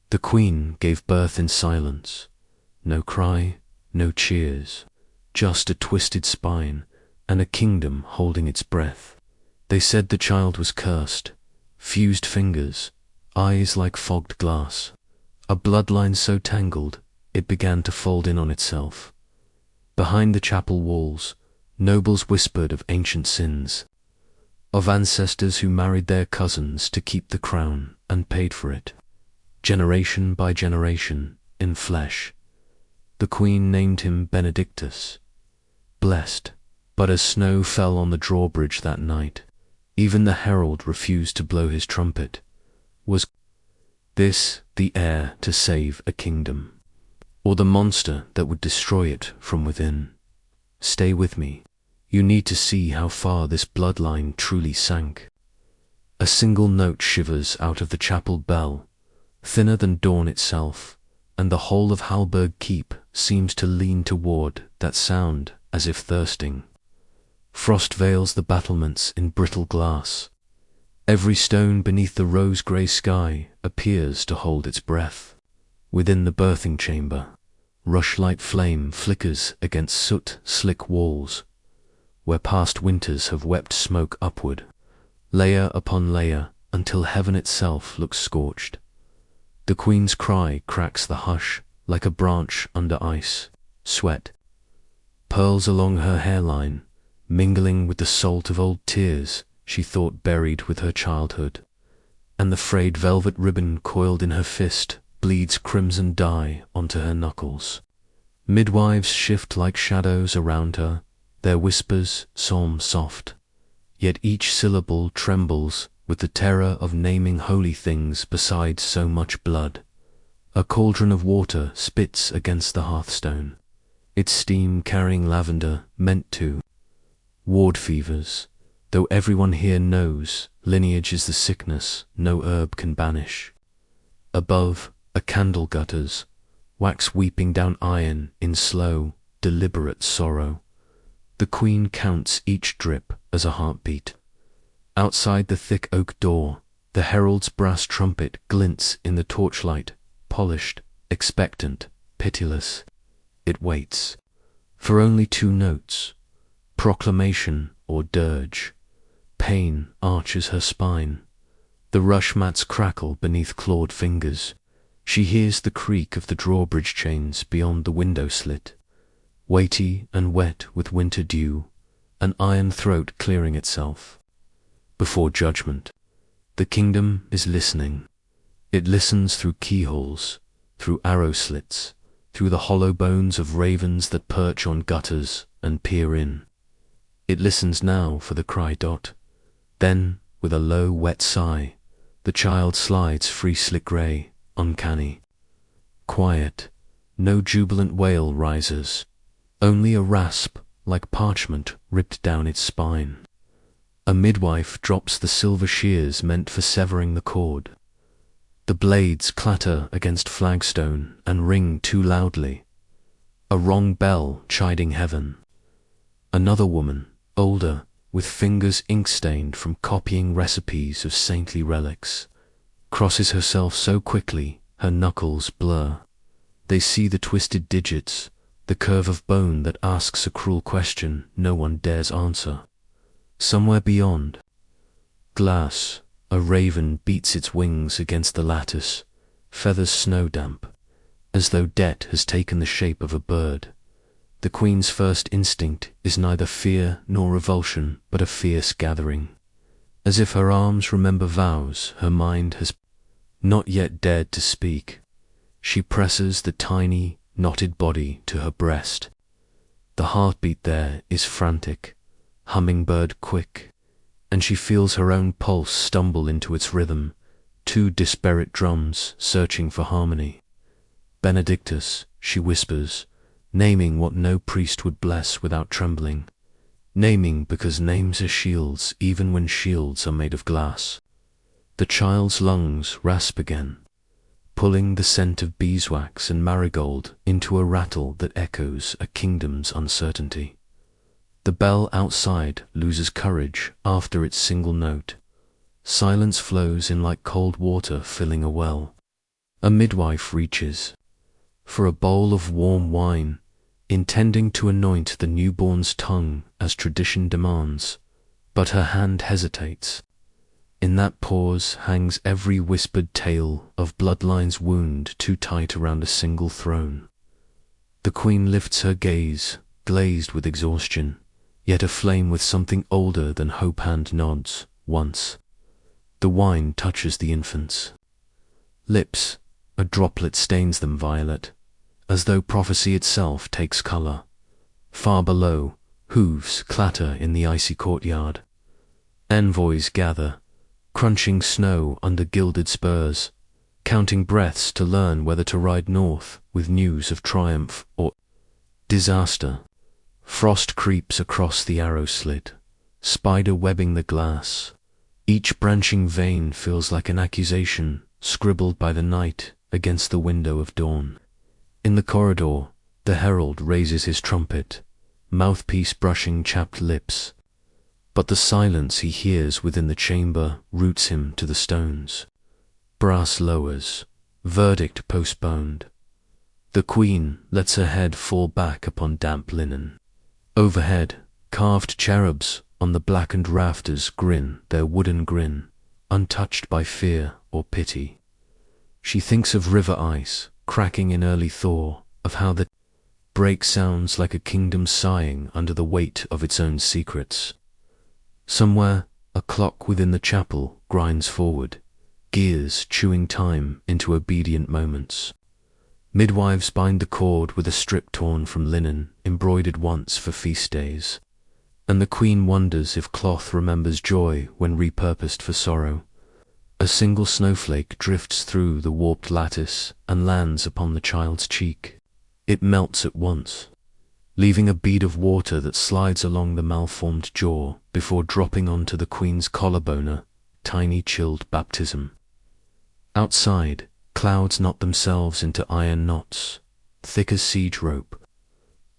The queen gave birth in silence. No cry, no cheers, just a twisted spine and a kingdom holding its breath. They said the child was cursed, fused fingers, eyes like fogged glass, a bloodline so tangled it began to fold in on itself. Behind the chapel walls, nobles whispered of ancient sins, of ancestors who married their cousins to keep the crown and paid for it, generation by generation, in flesh. The queen named him Benedictus, blessed, but as snow fell on the drawbridge that night, even the herald refused to blow his trumpet. Was this the heir to save a kingdom, or the monster that would destroy it from within? Stay with me. You need to see how far this bloodline truly sank. A single note shivers out of the chapel bell, thinner than dawn itself, and the whole of Hallberg Keep seems to lean toward that sound as if thirsting. Frost veils the battlements in brittle glass. Every stone beneath the rose-grey sky appears to hold its breath. Within the birthing chamber, rushlight flame flickers against soot-slick walls, where past winters have wept smoke upward, layer upon layer, until heaven itself looks scorched. The queen's cry cracks the hush like a branch under ice. Sweat pearls along her hairline, mingling with the salt of old tears she thought buried with her childhood, and the frayed velvet ribbon coiled in her fist bleeds crimson dye onto her knuckles. Midwives shift like shadows around her, their whispers psalm soft, yet each syllable trembles with the terror of naming holy things beside so much blood. A cauldron of water spits against the hearthstone, its steam carrying lavender meant to ward fevers, though everyone here knows lineage is the sickness no herb can banish. Above, a candle gutters, wax weeping down iron in slow, deliberate sorrow. The queen counts each drip as a heartbeat. Outside the thick oak door, the herald's brass trumpet glints in the torchlight, polished, expectant, pitiless. It waits for only two notes, proclamation or dirge. Pain arches her spine. The rush mats crackle beneath clawed fingers. She hears the creak of the drawbridge chains beyond the window slit, weighty and wet with winter dew, an iron throat clearing itself. Before judgment, the kingdom is listening. It listens through keyholes, through arrow slits, through the hollow bones of ravens that perch on gutters and peer in. It listens now for the cry dot. Then, with a low, wet sigh, the child slides free slick grey, uncanny. Quiet, no jubilant wail rises, only a rasp like parchment ripped down its spine. A midwife drops the silver shears meant for severing the cord. The blades clatter against flagstone and ring too loudly. A wrong bell chiding heaven. Another woman, older, with fingers ink-stained from copying recipes of saintly relics, crosses herself so quickly her knuckles blur. They see the twisted digits, the curve of bone that asks a cruel question no one dares answer. Somewhere beyond, glass, a raven beats its wings against the lattice, feathers snow-damp, as though debt has taken the shape of a bird. The queen's first instinct is neither fear nor revulsion, but a fierce gathering. As if her arms remember vows her mind has not yet dared to speak, she presses the tiny, knotted body to her breast. The heartbeat there is frantic, hummingbird quick, and she feels her own pulse stumble into its rhythm, two disparate drums searching for harmony. Benedictus, she whispers, naming what no priest would bless without trembling, naming because names are shields even when shields are made of glass. The child's lungs rasp again, pulling the scent of beeswax and marigold into a rattle that echoes a kingdom's uncertainty. The bell outside loses courage after its single note. Silence flows in like cold water filling a well. A midwife reaches for a bowl of warm wine, intending to anoint the newborn's tongue as tradition demands, but her hand hesitates. In that pause hangs every whispered tale of bloodline's wound too tight around a single throne. The queen lifts her gaze, glazed with exhaustion, yet aflame with something older than hope, and nods once. The wine touches the infant's lips, a droplet stains them violet, as though prophecy itself takes color. Far below, hooves clatter in the icy courtyard. Envoys gather, crunching snow under gilded spurs, counting breaths to learn whether to ride north with news of triumph or disaster. Frost creeps across the arrow slit, spider webbing the glass. Each branching vein feels like an accusation scribbled by the night against the window of dawn. In the corridor, the herald raises his trumpet, mouthpiece brushing chapped lips. But the silence he hears within the chamber roots him to the stones. Brass lowers, verdict postponed. The queen lets her head fall back upon damp linen. Overhead, carved cherubs on the blackened rafters grin their wooden grin, untouched by fear or pity. She thinks of river ice cracking in early thaw, of how the break sounds like a kingdom sighing under the weight of its own secrets. Somewhere, a clock within the chapel grinds forward, gears chewing time into obedient moments. Midwives bind the cord with a strip torn from linen embroidered once for feast days, and the queen wonders if cloth remembers joy when repurposed for sorrow. A single snowflake drifts through the warped lattice and lands upon the child's cheek. It melts at once, leaving a bead of water that slides along the malformed jaw before dropping onto the queen's collarbone, a tiny chilled baptism. Outside, clouds knot themselves into iron knots, thick as siege rope.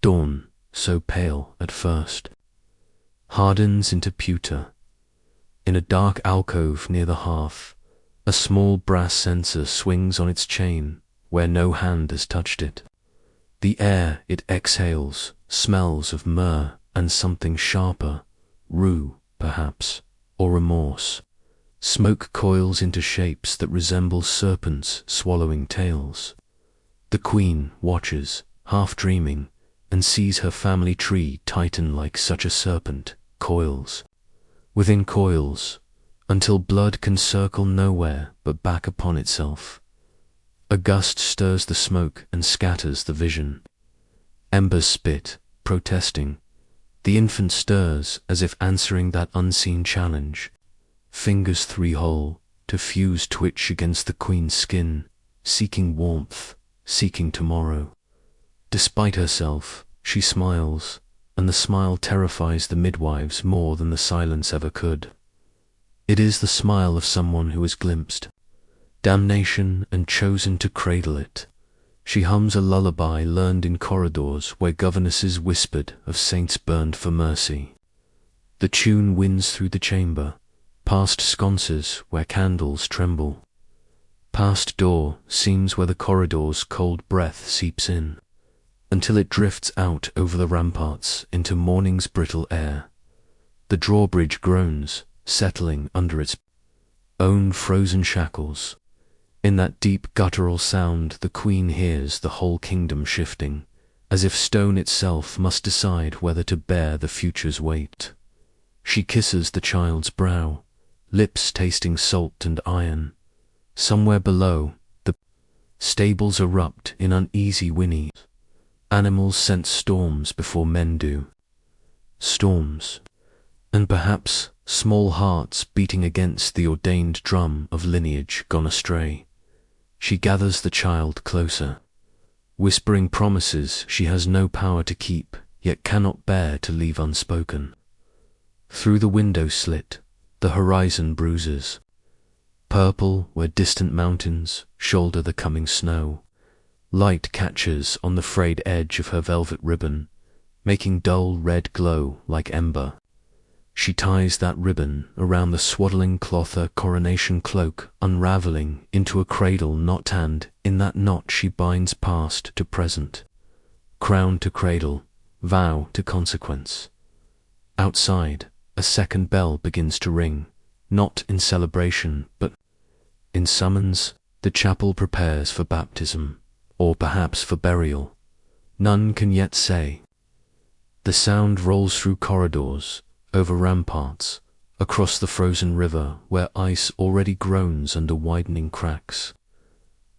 Dawn, so pale at first, hardens into pewter. In a dark alcove near the hearth, a small brass censer swings on its chain where no hand has touched it. The air it exhales smells of myrrh and something sharper, rue, perhaps, or remorse. Smoke coils into shapes that resemble serpents swallowing tails. The queen watches, half dreaming, and sees her family tree tighten like such a serpent, coils within coils, until blood can circle nowhere but back upon itself. A gust stirs the smoke and scatters the vision. Embers spit, protesting. The infant stirs as if answering that unseen challenge. Fingers three-hole, to fuse twitch against the queen's skin, seeking warmth, seeking tomorrow. Despite herself, she smiles, and the smile terrifies the midwives more than the silence ever could. It is the smile of someone who has glimpsed damnation and chosen to cradle it. She hums a lullaby learned in corridors where governesses whispered of saints burned for mercy. The tune winds through the chamber, past sconces where candles tremble, past door seams where the corridor's cold breath seeps in, until it drifts out over the ramparts into morning's brittle air. The drawbridge groans, settling under its own frozen shackles. In that deep guttural sound the queen hears the whole kingdom shifting, as if stone itself must decide whether to bear the future's weight. She kisses the child's brow, lips tasting salt and iron. Somewhere below, the stables erupt in uneasy whinnies. Animals sense storms before men do. Storms, and perhaps small hearts beating against the ordained drum of lineage gone astray. She gathers the child closer, whispering promises she has no power to keep, yet cannot bear to leave unspoken. Through the window slit, the horizon bruises, purple where distant mountains shoulder the coming snow. Light catches on the frayed edge of her velvet ribbon, making dull red glow like ember. She ties that ribbon around the swaddling cloth, her coronation cloak unraveling into a cradle knot, and in that knot she binds past to present, crown to cradle, vow to consequence. Outside, a second bell begins to ring, not in celebration, but in summons. The chapel prepares for baptism, or perhaps for burial. None can yet say. The sound rolls through corridors, over ramparts, across the frozen river where ice already groans under widening cracks.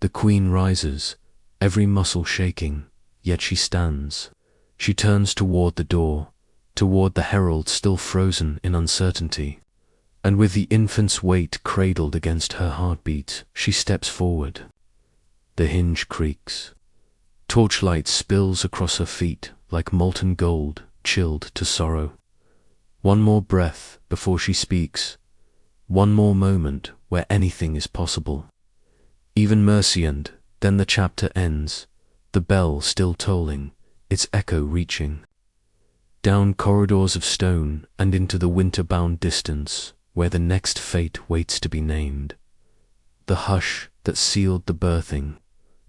The queen rises, every muscle shaking, yet she stands. She turns toward the door, toward the herald still frozen in uncertainty, and with the infant's weight cradled against her heartbeat, she steps forward. The hinge creaks. Torchlight spills across her feet like molten gold, chilled to sorrow. One more breath before she speaks, one more moment where anything is possible. Even mercy, and then the chapter ends, the bell still tolling, its echo reaching. Down corridors of stone and into the winter-bound distance, where the next fate waits to be named. The hush that sealed the birthing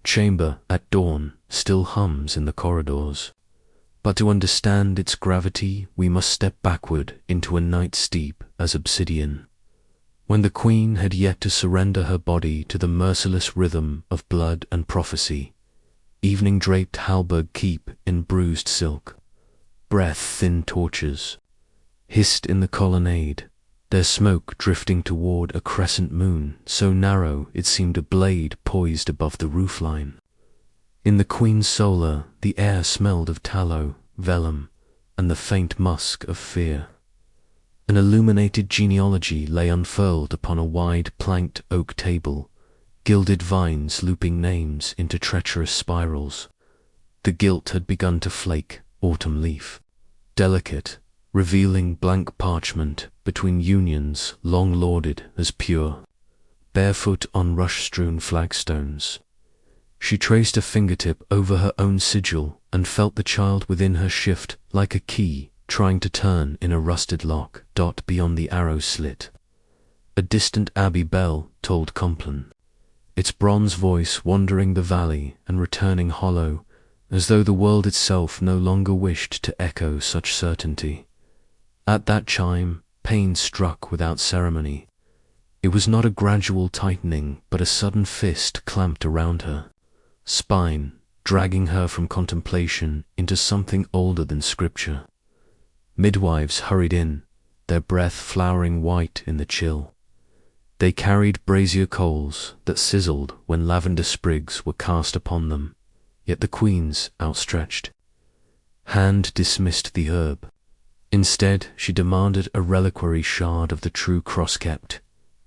chamber at dawn still hums in the corridors. But to understand its gravity, we must step backward into a night steep as obsidian, when the queen had yet to surrender her body to the merciless rhythm of blood and prophecy. Evening draped Halberg Keep in bruised silk, breath-thin torches hissed in the colonnade, their smoke drifting toward a crescent moon so narrow it seemed a blade poised above the roofline. In the queen's solar, the air smelled of tallow, vellum, and the faint musk of fear. An illuminated genealogy lay unfurled upon a wide planked oak table, gilded vines looping names into treacherous spirals. The gilt had begun to flake, autumn leaf, delicate, revealing blank parchment between unions long lauded as pure. Barefoot on rush-strewn flagstones, she traced a fingertip over her own sigil and felt the child within her shift like a key trying to turn in a rusted lock. Beyond the arrow slit, a distant abbey bell tolled Compline, its bronze voice wandering the valley and returning hollow, as though the world itself no longer wished to echo such certainty. At that chime, pain struck without ceremony. It was not a gradual tightening, but a sudden fist clamped around her spine, dragging her from contemplation into something older than scripture. Midwives hurried in, their breath flowering white in the chill. They carried brazier coals that sizzled when lavender sprigs were cast upon them, yet the queen's outstretched hand dismissed the herb. Instead, she demanded a reliquary shard of the true cross kept,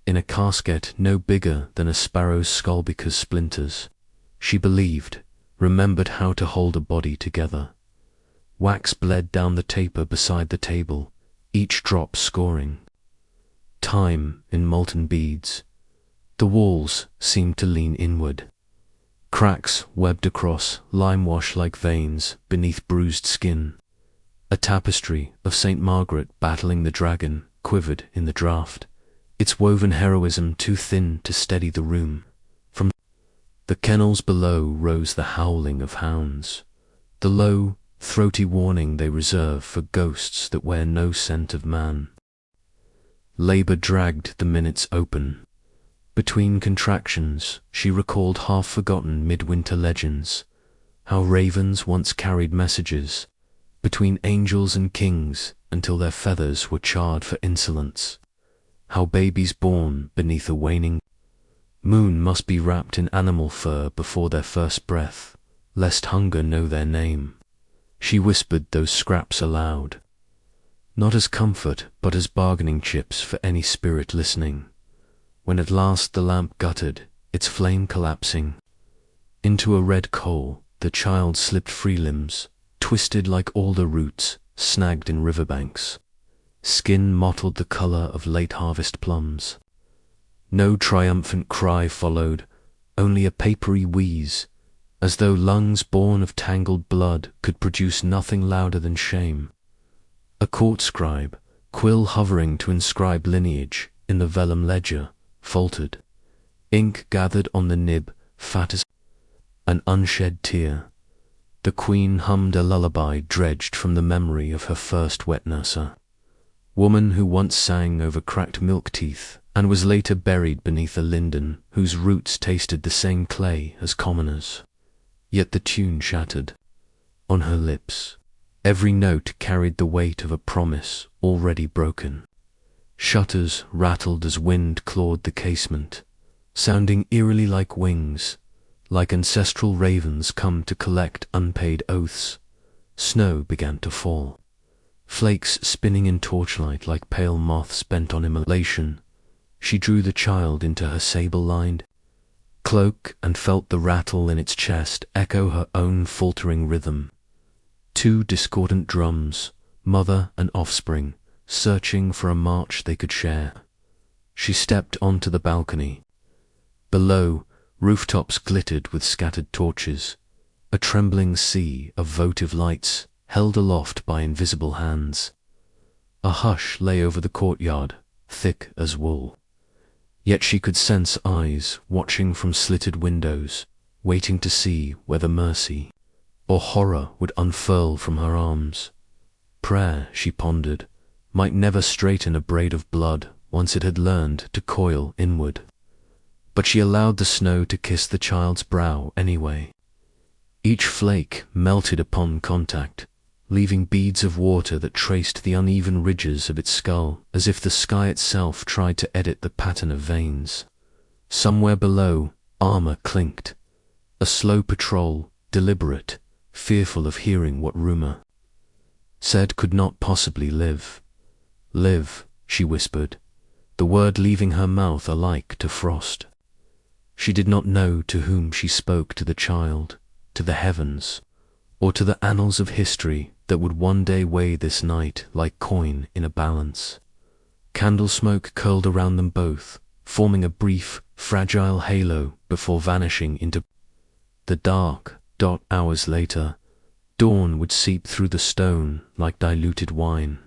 in a casket no bigger than a sparrow's skull, because splinters, she believed, remembered how to hold a body together. Wax bled down the taper beside the table, each drop scoring time in molten beads. The walls seemed to lean inward, cracks webbed across lime-wash like veins beneath bruised skin. A tapestry of St. Margaret battling the dragon quivered in the draught, its woven heroism too thin to steady the room. From the kennels below rose the howling of hounds, the low, throaty warning they reserve for ghosts that wear no scent of man. Labour dragged the minutes open. Between contractions, she recalled half-forgotten midwinter legends, how ravens once carried messages between angels and kings until their feathers were charred for insolence, how babies born beneath a waning moon must be wrapped in animal fur before their first breath, lest hunger know their name. She whispered those scraps aloud, not as comfort but as bargaining chips for any spirit listening. When at last the lamp guttered, its flame collapsing into a red coal, the child slipped free, limbs twisted like alder roots snagged in riverbanks, skin mottled the colour of late harvest plums. No triumphant cry followed, only a papery wheeze, as though lungs born of tangled blood could produce nothing louder than shame. A court scribe, quill hovering to inscribe lineage in the vellum ledger, faltered. Ink gathered on the nib, fat as an unshed tear. The queen hummed a lullaby dredged from the memory of her first wet nurser, woman who once sang over cracked milk teeth and was later buried beneath a linden whose roots tasted the same clay as commoners. Yet the tune shattered on her lips. Every note carried the weight of a promise already broken. Shutters rattled as wind clawed the casement, sounding eerily like wings, like ancestral ravens come to collect unpaid oaths. Snow began to fall, flakes spinning in torchlight like pale moths bent on immolation. She drew the child into her sable-lined cloak and felt the rattle in its chest echo her own faltering rhythm. Two discordant drums, mother and offspring, searching for a march they could share. She stepped onto the balcony. Below, rooftops glittered with scattered torches, a trembling sea of votive lights held aloft by invisible hands. A hush lay over the courtyard, thick as wool. Yet she could sense eyes watching from slitted windows, waiting to see whether mercy or horror would unfurl from her arms. Prayer, she pondered, might never straighten a braid of blood once it had learned to coil inward. But she allowed the snow to kiss the child's brow anyway. Each flake melted upon contact, leaving beads of water that traced the uneven ridges of its skull, as if the sky itself tried to edit the pattern of veins. Somewhere below, armor clinked. A slow patrol, deliberate, fearful of hearing what rumor said could not possibly live. Live, she whispered, the word leaving her mouth alike to frost. She did not know to whom she spoke, to the child, to the heavens, or to the annals of history that would one day weigh this night like coin in a balance. Candle smoke curled around them both, forming a brief, fragile halo before vanishing into the dark. Hours later, dawn would seep through the stone like diluted wine,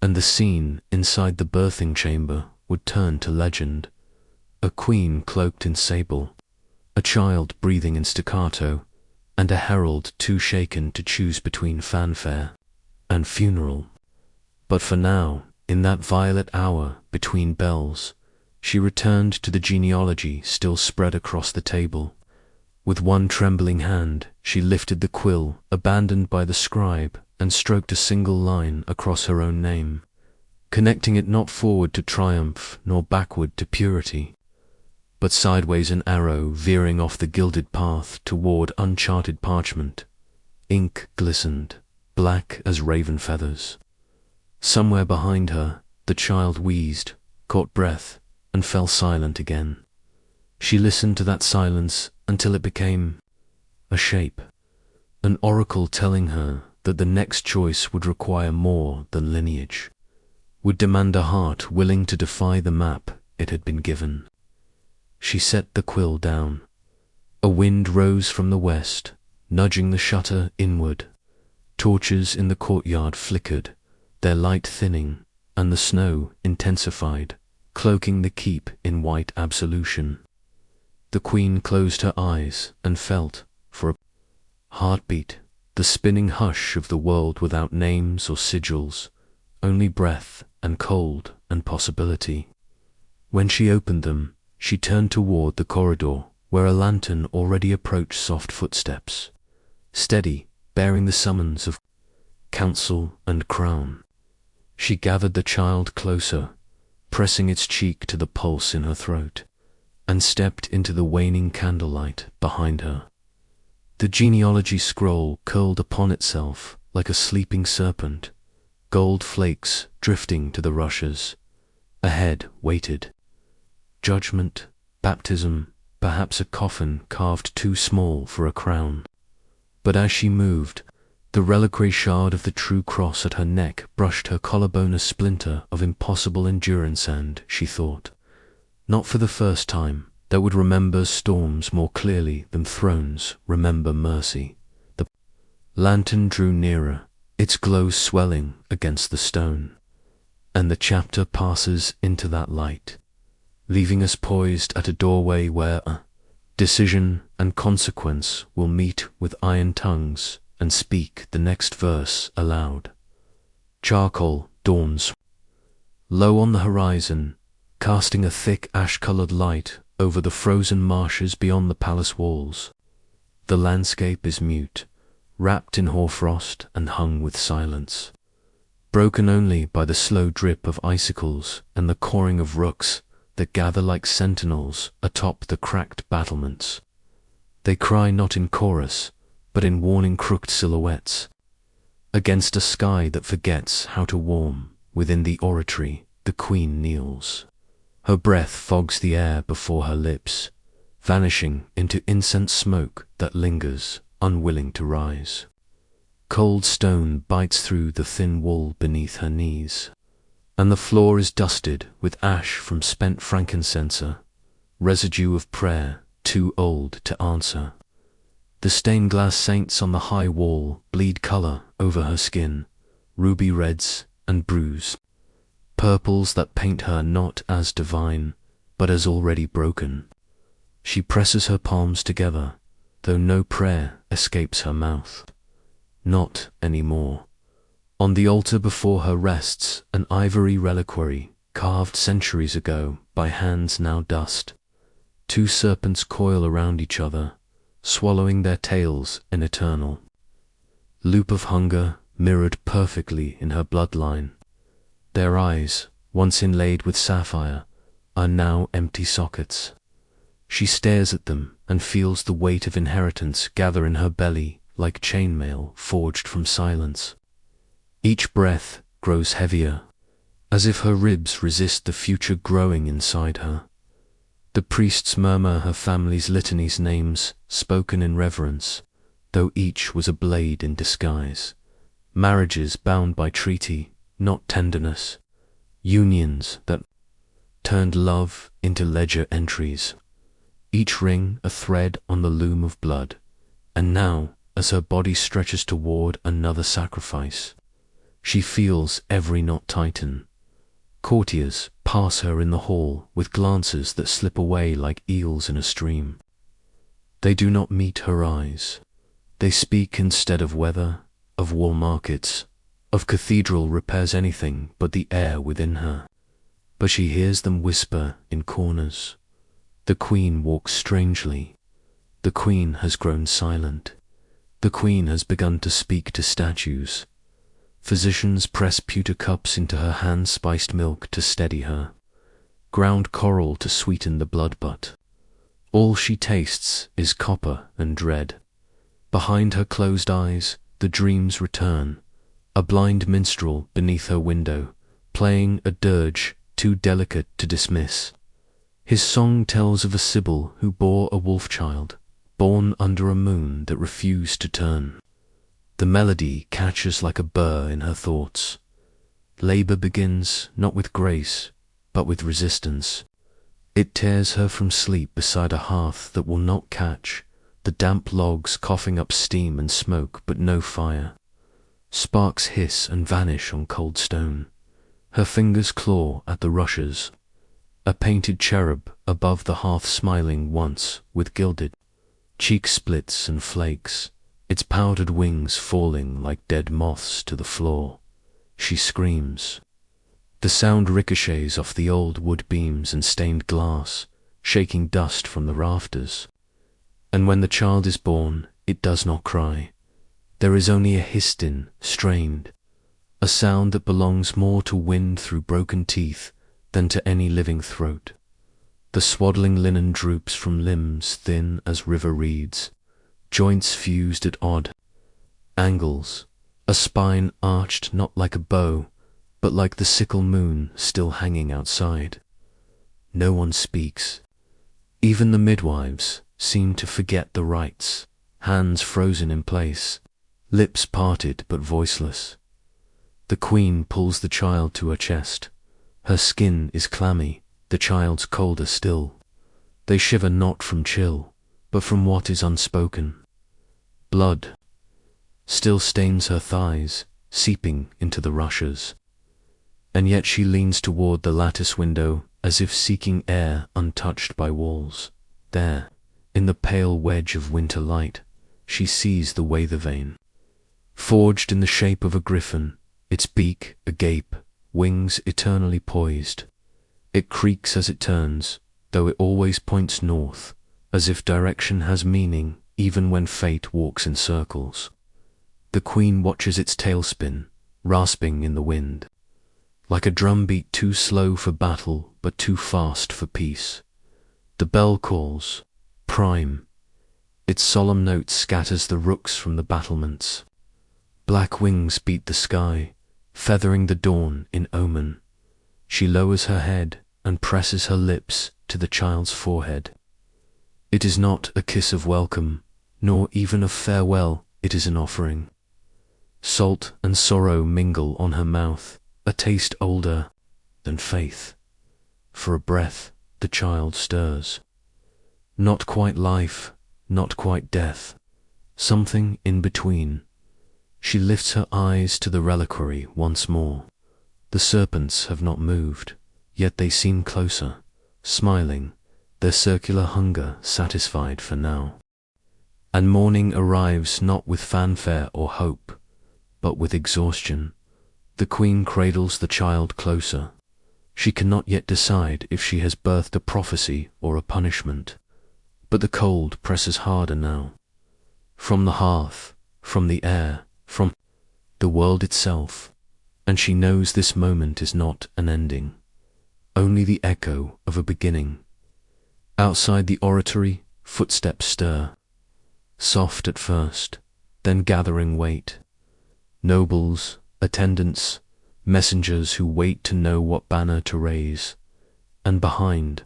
and the scene inside the birthing chamber would turn to legend. A queen cloaked in sable, a child breathing in staccato, and a herald too shaken to choose between fanfare and funeral. But for now, in that violet hour between bells, she returned to the genealogy still spread across the table. With one trembling hand, she lifted the quill abandoned by the scribe and stroked a single line across her own name, connecting it not forward to triumph nor backward to purity, but sideways an arrow veering off the gilded path toward uncharted parchment. Ink glistened, black as raven feathers. Somewhere behind her, the child wheezed, caught breath, and fell silent again. She listened to that silence until it became a shape, an oracle telling her that the next choice would require more than lineage, would demand a heart willing to defy the map it had been given. She set the quill down. A wind rose from the west, nudging the shutter inward. Torches in the courtyard flickered, their light thinning, and the snow intensified, cloaking the keep in white absolution. The queen closed her eyes and felt, for a heartbeat, the spinning hush of the world without names or sigils, only breath and cold and possibility. When she opened them, she turned toward the corridor, where a lantern already approached soft footsteps, steady, bearing the summons of council and crown. She gathered the child closer, pressing its cheek to the pulse in her throat, and stepped into the waning candlelight behind her. The genealogy scroll curled upon itself like a sleeping serpent, gold flakes drifting to the rushes. Ahead waited judgment, baptism, perhaps a coffin carved too small for a crown. But as she moved, the reliquary shard of the true cross at her neck brushed her collarbone, a splinter of impossible endurance, and, she thought, not for the first time, that would remember storms more clearly than thrones remember mercy. The lantern drew nearer, its glow swelling against the stone. And the chapter passes into that light, leaving us poised at a doorway where decision and consequence will meet with iron tongues and speak the next verse aloud. Charcoal dawns low on the horizon, casting a thick ash-colored light over the frozen marshes beyond the palace walls. The landscape is mute, wrapped in hoarfrost and hung with silence, broken only by the slow drip of icicles and the cawing of rooks that gather like sentinels atop the cracked battlements. They cry not in chorus, but in warning crooked silhouettes. Against a sky that forgets how to warm, within the oratory, the queen kneels. Her breath fogs the air before her lips, vanishing into incense smoke that lingers, unwilling to rise. Cold stone bites through the thin wool beneath her knees, and the floor is dusted with ash from spent frankincenser, residue of prayer too old to answer. The stained glass saints on the high wall bleed color over her skin, ruby reds and bruised, purples that paint her not as divine, but as already broken. She presses her palms together, though no prayer escapes her mouth. Not anymore. On the altar before her rests an ivory reliquary carved centuries ago by hands now dust. Two serpents coil around each other, swallowing their tails in eternal loop of hunger mirrored perfectly in her bloodline. Their eyes, once inlaid with sapphire, are now empty sockets. She stares at them and feels the weight of inheritance gather in her belly like chainmail forged from silence. Each breath grows heavier, as if her ribs resist the future growing inside her. The priests murmur her family's litany's names, spoken in reverence, though each was a blade in disguise. Marriages bound by treaty, not tenderness. Unions that turned love into ledger entries. Each ring a thread on the loom of blood. And now, as her body stretches toward another sacrifice, she feels every knot tighten. Courtiers pass her in the hall with glances that slip away like eels in a stream. They do not meet her eyes. They speak instead of weather, of wall markets, of cathedral repairs, anything but the air within her. But she hears them whisper in corners. The queen walks strangely. The queen has grown silent. The queen has begun to speak to statues. Physicians press pewter cups into her hand-spiced milk to steady her, ground coral to sweeten the blood butt. All she tastes is copper and dread. Behind her closed eyes, the dreams return, a blind minstrel beneath her window, playing a dirge too delicate to dismiss. His song tells of a sibyl who bore a wolf child, born under a moon that refused to turn. The melody catches like a burr in her thoughts. Labor begins not with grace, but with resistance. It tears her from sleep beside a hearth that will not catch, the damp logs coughing up steam and smoke but no fire. Sparks hiss and vanish on cold stone. Her fingers claw at the rushes. A painted cherub above the hearth smiling once with gilded cheek splits and flakes, its powdered wings falling like dead moths to the floor. She screams. The sound ricochets off the old wood beams and stained glass, shaking dust from the rafters. And when the child is born, it does not cry. There is only a hissing, strained, a sound that belongs more to wind through broken teeth than to any living throat. The swaddling linen droops from limbs thin as river reeds, joints fused at odd angles, a spine arched not like a bow, but like the sickle moon still hanging outside. No one speaks. Even the midwives seem to forget the rites, hands frozen in place, lips parted but voiceless. The queen pulls the child to her chest. Her skin is clammy, the child's colder still. They shiver not from chill, but from what is unspoken. Blood still stains her thighs, seeping into the rushes. and yet she leans toward the lattice window as if seeking air untouched by walls. There, in the pale wedge of winter light, she sees the weather vane, forged in the shape of a griffin, its beak agape, wings eternally poised. It creaks as it turns, though it always points north, as if direction has meaning even when fate walks in circles. The queen watches its tail spin, rasping in the wind, like a drumbeat too slow for battle but too fast for peace. The bell calls, prime. Its solemn note scatters the rooks from the battlements. Black wings beat the sky, feathering the dawn in omen. She lowers her head and presses her lips to the child's forehead. It is not a kiss of welcome, nor even of farewell, it is an offering. Salt and sorrow mingle on her mouth, a taste older than faith. For a breath, the child stirs. Not quite life, not quite death, something in between. She lifts her eyes to the reliquary once more. The serpents have not moved, yet they seem closer, smiling, their circular hunger satisfied for now. And morning arrives not with fanfare or hope, but with exhaustion. The queen cradles the child closer. She cannot yet decide if she has birthed a prophecy or a punishment, but the cold presses harder now. From the hearth, from the air, from the world itself, and she knows this moment is not an ending, only the echo of a beginning. Outside the oratory, footsteps stir, soft at first, then gathering weight. Nobles, attendants, messengers who wait to know what banner to raise. And behind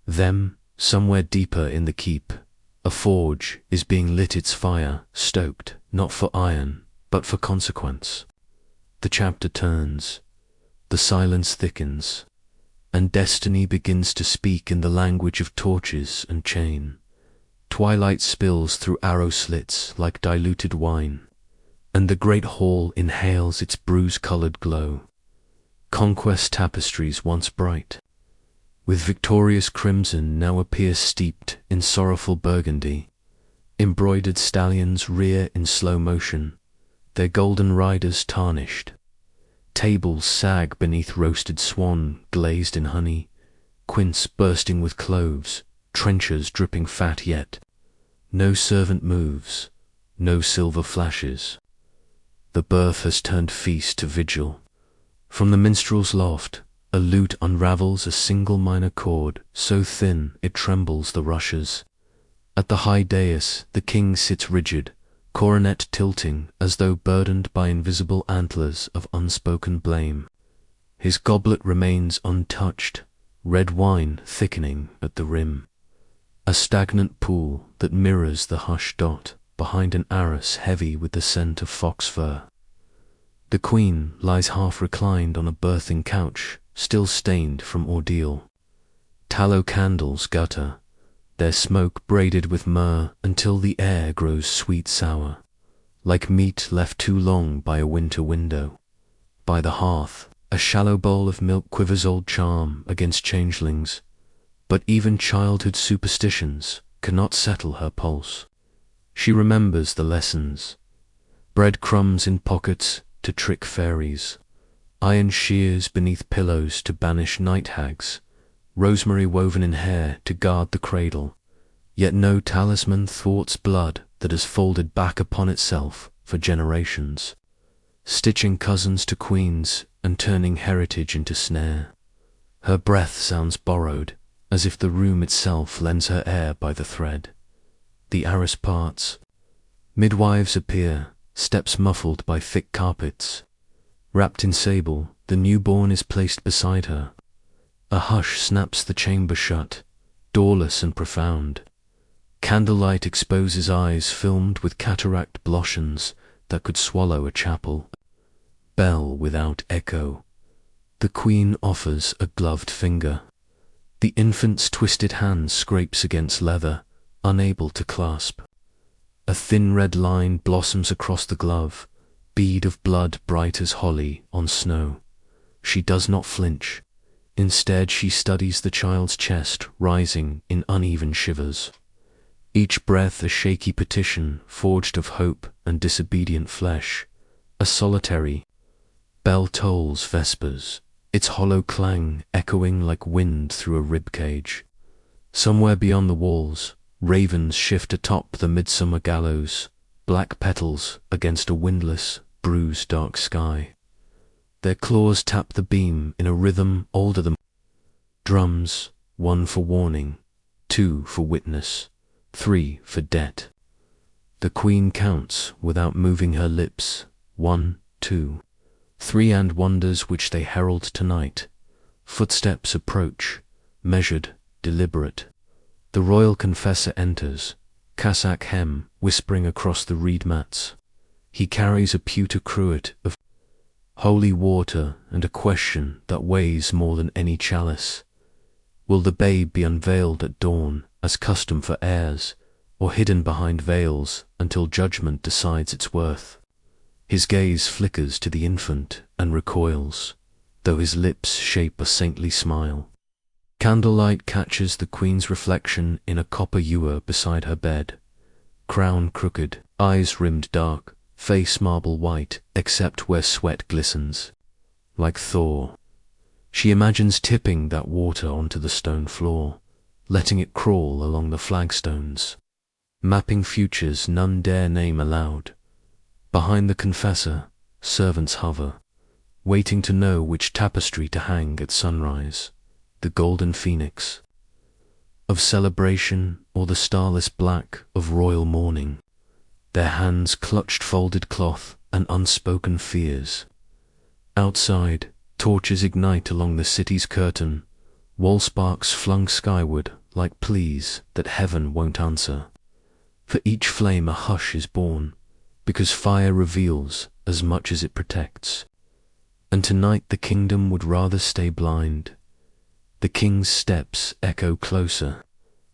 them, somewhere deeper in the keep, a forge is being lit, its fire stoked, not for iron, but for consequence. The chapter turns, the silence thickens, and destiny begins to speak in the language of torches and chain. Twilight spills through arrow slits like diluted wine, and the great hall inhales its bruise-colored glow. Conquest tapestries once bright, with victorious crimson, now appear steeped in sorrowful burgundy. Embroidered stallions rear in slow motion, their golden riders tarnished. Tables sag beneath roasted swan glazed in honey, quince bursting with cloves, trenchers dripping fat yet. No servant moves, no silver flashes. The birth has turned feast to vigil. From the minstrel's loft, a lute unravels a single minor chord, so thin it trembles the rushes. At the high dais, the king sits rigid, coronet tilting as though burdened by invisible antlers of unspoken blame. His goblet remains untouched, red wine thickening at the rim. A stagnant pool that mirrors the hushed dot behind an arras heavy with the scent of fox fur. The queen lies half reclined on a birthing couch, still stained from ordeal. Tallow candles gutter, their smoke braided with myrrh until the air grows sweet sour, like meat left too long by a winter window. By the hearth, a shallow bowl of milk quivers old charm against changelings, but even childhood superstitions cannot settle her pulse. She remembers the lessons: bread crumbs in pockets to trick fairies, iron shears beneath pillows to banish night hags, rosemary woven in hair to guard the cradle. Yet no talisman thwarts blood that has folded back upon itself for generations, stitching cousins to queens and turning heritage into snare. Her breath sounds borrowed, as if the room itself lends her air by the thread. The arras parts. Midwives appear, steps muffled by thick carpets. Wrapped in sable, the newborn is placed beside her. A hush snaps the chamber shut, doorless and profound. Candlelight exposes eyes filmed with cataract blossoms that could swallow a chapel. Bell without echo. The queen offers a gloved finger. The infant's twisted hand scrapes against leather, unable to clasp. A thin red line blossoms across the glove, bead of blood bright as holly on snow. she does not flinch. Instead, she studies the child's chest rising in uneven shivers. Each breath a shaky petition forged of hope and disobedient flesh. A solitary bell tolls vespers, its hollow clang echoing like wind through a ribcage. Somewhere beyond the walls, ravens shift atop the midsummer gallows, black petals against a windless, bruised dark sky. Their claws tap the beam in a rhythm older than drums, 1 for warning, 2 for witness, 3 for debt. The queen counts without moving her lips, 1, 2, 3, and wonders which they herald tonight. Footsteps approach, measured, deliberate. The royal confessor enters, cassock hem whispering across the reed mats. He carries a pewter cruet of holy water and a question that weighs more than any chalice. Will the babe be unveiled at dawn, as custom for heirs, or hidden behind veils until judgment decides its worth? His gaze flickers to the infant and recoils, though his lips shape a saintly smile. Candlelight catches the queen's reflection in a copper ewer beside her bed. Crown crooked, eyes rimmed dark, face marble white except where sweat glistens. Like Thor, she imagines tipping that water onto the stone floor, letting it crawl along the flagstones, mapping futures none dare name aloud. Behind the confessor, servants hover, waiting to know which tapestry to hang at sunrise, the golden phoenix of celebration or the starless black of royal mourning. Their hands clutched folded cloth and unspoken fears. Outside, torches ignite along the city's curtain, wall sparks flung skyward like pleas that heaven won't answer. For each flame a hush is born, because fire reveals as much as it protects. And tonight the kingdom would rather stay blind. The king's steps echo closer.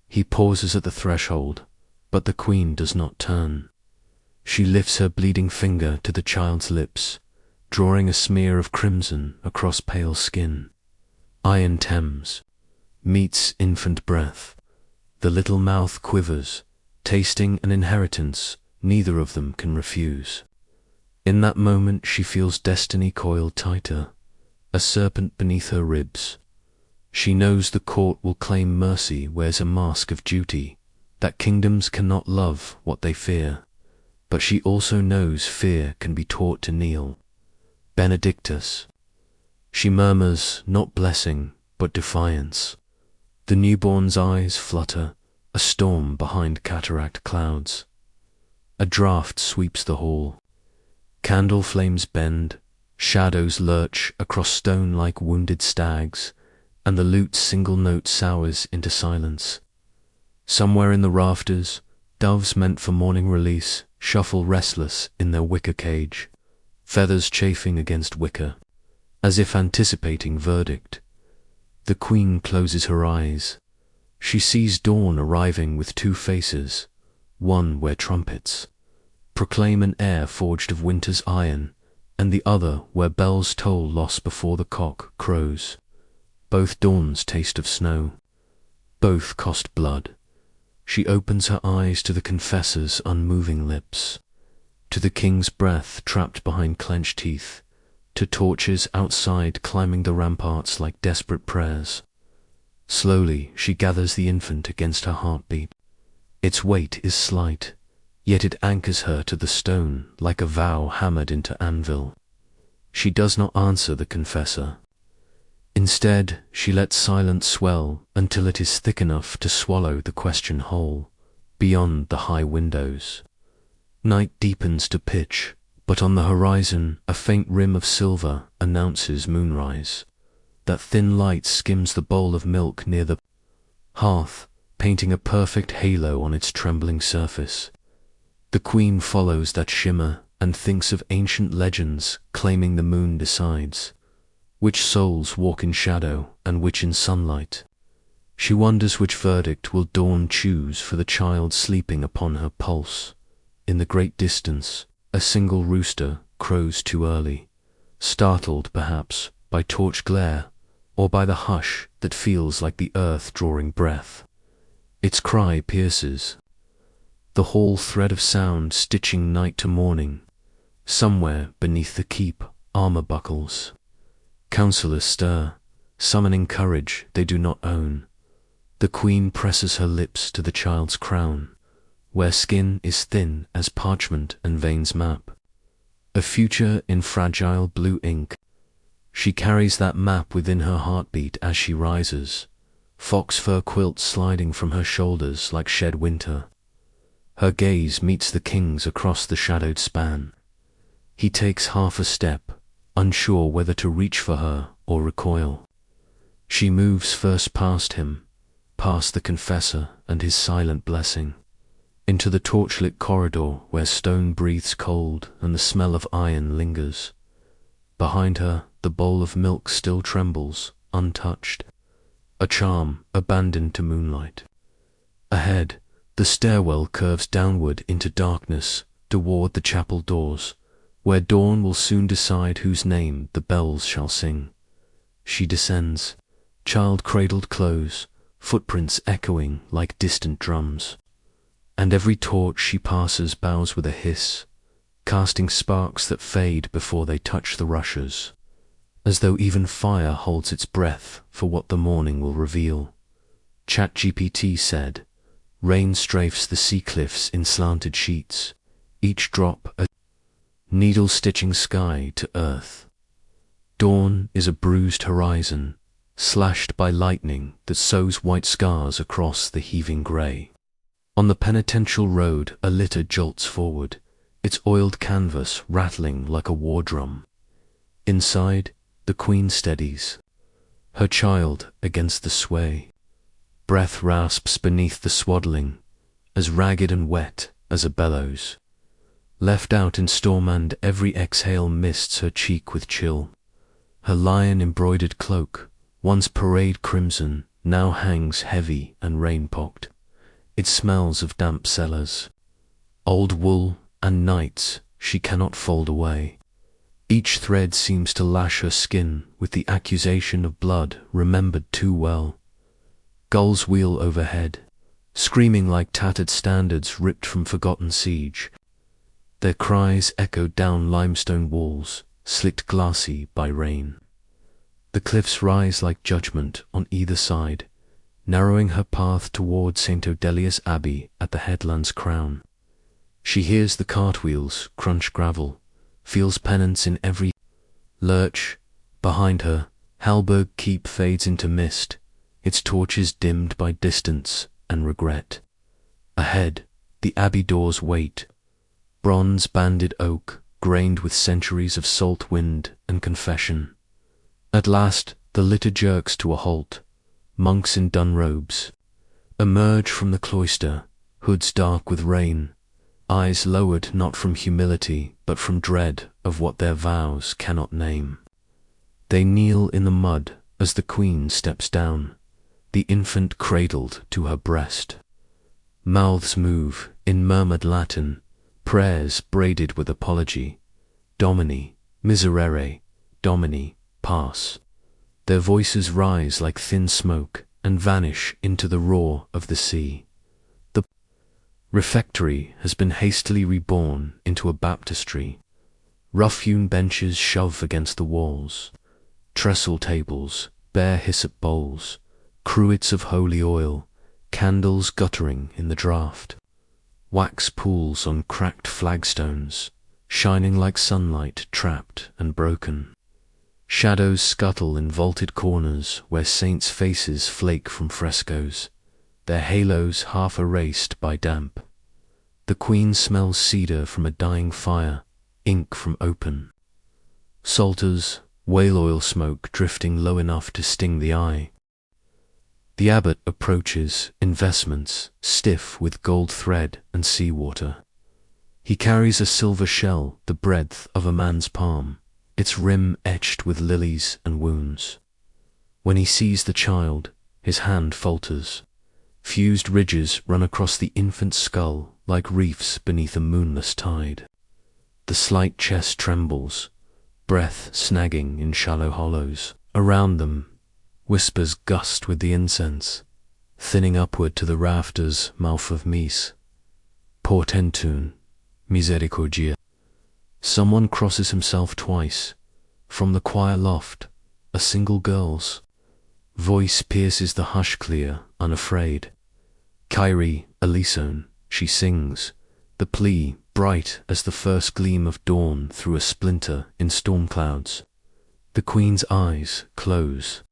He pauses at the threshold, but the queen does not turn. She lifts her bleeding finger to the child's lips, drawing a smear of crimson across pale skin. Iron Thames meets infant breath. The little mouth quivers, tasting an inheritance neither of them can refuse. In that moment she feels destiny coiled tighter, a serpent beneath her ribs. She knows the court will claim mercy wears a mask of duty, that kingdoms cannot love what they fear. But she also knows fear can be taught to kneel. Benedictus. She murmurs not blessing, but defiance. The newborn's eyes flutter, a storm behind cataract clouds. A draught sweeps the hall. Candle flames bend, shadows lurch across stone like wounded stags, and the lute's single note sours into silence. Somewhere in the rafters, doves meant for morning release shuffle restless in their wicker cage, feathers chafing against wicker, as if anticipating verdict. The queen closes her eyes. She sees dawn arriving with 2 faces, one where trumpets proclaim an heir forged of winter's iron, and the other where bells toll loss before the cock crows. Both dawns taste of snow. Both cost blood. She opens her eyes to the confessor's unmoving lips, to the king's breath trapped behind clenched teeth, to torches outside climbing the ramparts like desperate prayers. Slowly she gathers the infant against her heartbeat. Its weight is slight, yet it anchors her to the stone like a vow hammered into anvil. She does not answer the confessor. Instead, she lets silence swell until it is thick enough to swallow the question whole, beyond the high windows. Night deepens to pitch, but on the horizon a faint rim of silver announces moonrise. That thin light skims the bowl of milk near the hearth, painting a perfect halo on its trembling surface. The queen follows that shimmer and thinks of ancient legends claiming the moon decides which souls walk in shadow and which in sunlight. She wonders which verdict will dawn choose for the child sleeping upon her pulse. In the great distance, a single rooster crows too early, startled perhaps by torch glare, or by the hush that feels like the earth drawing breath. Its cry pierces the whole thread of sound, stitching night to morning. Somewhere beneath the keep, armor buckles. Counselors stir, summoning courage they do not own. The queen presses her lips to the child's crown, where skin is thin as parchment and veins map. A future in fragile blue ink. She carries that map within her heartbeat as she rises, fox fur quilts sliding from her shoulders like shed winter. Her gaze meets the king's across the shadowed span. He takes half a step, unsure whether to reach for her or recoil. She moves first past him, past the confessor and his silent blessing, into the torchlit corridor where stone breathes cold and the smell of iron lingers. Behind her, the bowl of milk still trembles, untouched, a charm abandoned to moonlight. Ahead, the stairwell curves downward into darkness toward the chapel doors, where dawn will soon decide whose name the bells shall sing. She descends, child cradled close, footprints echoing like distant drums. And every torch she passes bows with a hiss, casting sparks that fade before they touch the rushes, as though even fire holds its breath for what the morning will reveal. ChatGPT said, rain strafes the sea cliffs in slanted sheets, each drop a needle stitching sky to earth. Dawn is a bruised horizon, slashed by lightning that sows white scars across the heaving grey. On the penitential road, a litter jolts forward, its oiled canvas rattling like a war drum. Inside, the queen steadies, her child against the sway. Breath rasps beneath the swaddling, as ragged and wet as a bellows. Left out in storm and every exhale mists her cheek with chill. Her lion-embroidered cloak, once parade crimson, now hangs heavy and rain-pocked. It smells of damp cellars, old wool and nights she cannot fold away. Each thread seems to lash her skin with the accusation of blood remembered too well. Gulls wheel overhead, screaming like tattered standards ripped from forgotten siege. Their cries echo down limestone walls, slicked glassy by rain. The cliffs rise like judgment on either side, narrowing her path toward St. Odelius Abbey at the headland's crown. She hears the cartwheels crunch gravel, feels penance in every lurch. Behind her, Halberg Keep fades into mist, its torches dimmed by distance and regret. Ahead, the abbey doors wait, bronze-banded oak grained with centuries of salt wind and confession. At last, the litter jerks to a halt. Monks in dun robes emerge from the cloister, hoods dark with rain, eyes lowered not from humility but from dread of what their vows cannot name. They kneel in the mud as the queen steps down, the infant cradled to her breast. Mouths move in murmured Latin, prayers braided with apology. Domini, miserere, Domini, pass. Their voices rise like thin smoke and vanish into the roar of the sea. The refectory has been hastily reborn into a baptistry. Rough-hewn benches shove against the walls, trestle tables, bare hyssop bowls, cruets of holy oil, candles guttering in the draught. Wax pools on cracked flagstones, shining like sunlight trapped and broken. Shadows scuttle in vaulted corners where saints' faces flake from frescoes, their halos half erased by damp. The queen smells cedar from a dying fire, ink from open psalters, whale oil smoke drifting low enough to sting the eye. The abbot approaches, investments stiff with gold thread and seawater. He carries a silver shell the breadth of a man's palm, its rim etched with lilies and wounds. When he sees the child, his hand falters. Fused ridges run across the infant's skull like reefs beneath a moonless tide. The slight chest trembles, breath snagging in shallow hollows. Around them, whispers gust with the incense, thinning upward to the rafters' mouth of Mies. Portentun, misericordia. Someone crosses himself twice. From the choir loft, a single girl's voice pierces the hush clear, unafraid. Kyrie eleison, she sings, the plea bright as the first gleam of dawn through a splinter in storm clouds. The Queen's eyes close.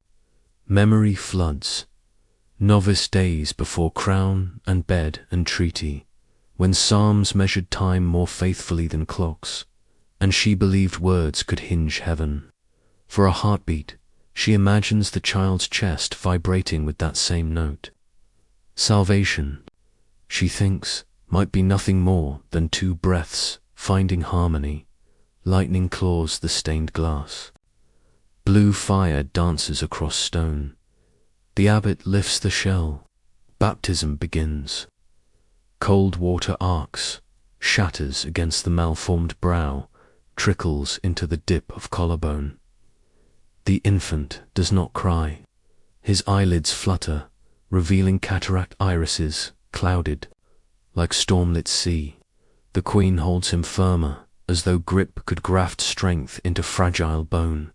Memory floods. Novice days before crown and bed and treaty, when psalms measured time more faithfully than clocks, and she believed words could hinge heaven. For a heartbeat, she imagines the child's chest vibrating with that same note. Salvation, she thinks, might be nothing more than two breaths finding harmony. Lightning claws the stained glass. Blue fire dances across stone. The abbot lifts the shell. Baptism begins. Cold water arcs, shatters against the malformed brow, trickles into the dip of collarbone. The infant does not cry. His eyelids flutter, revealing cataract irises, clouded, like stormlit sea. The Queen holds him firmer, as though grip could graft strength into fragile bone.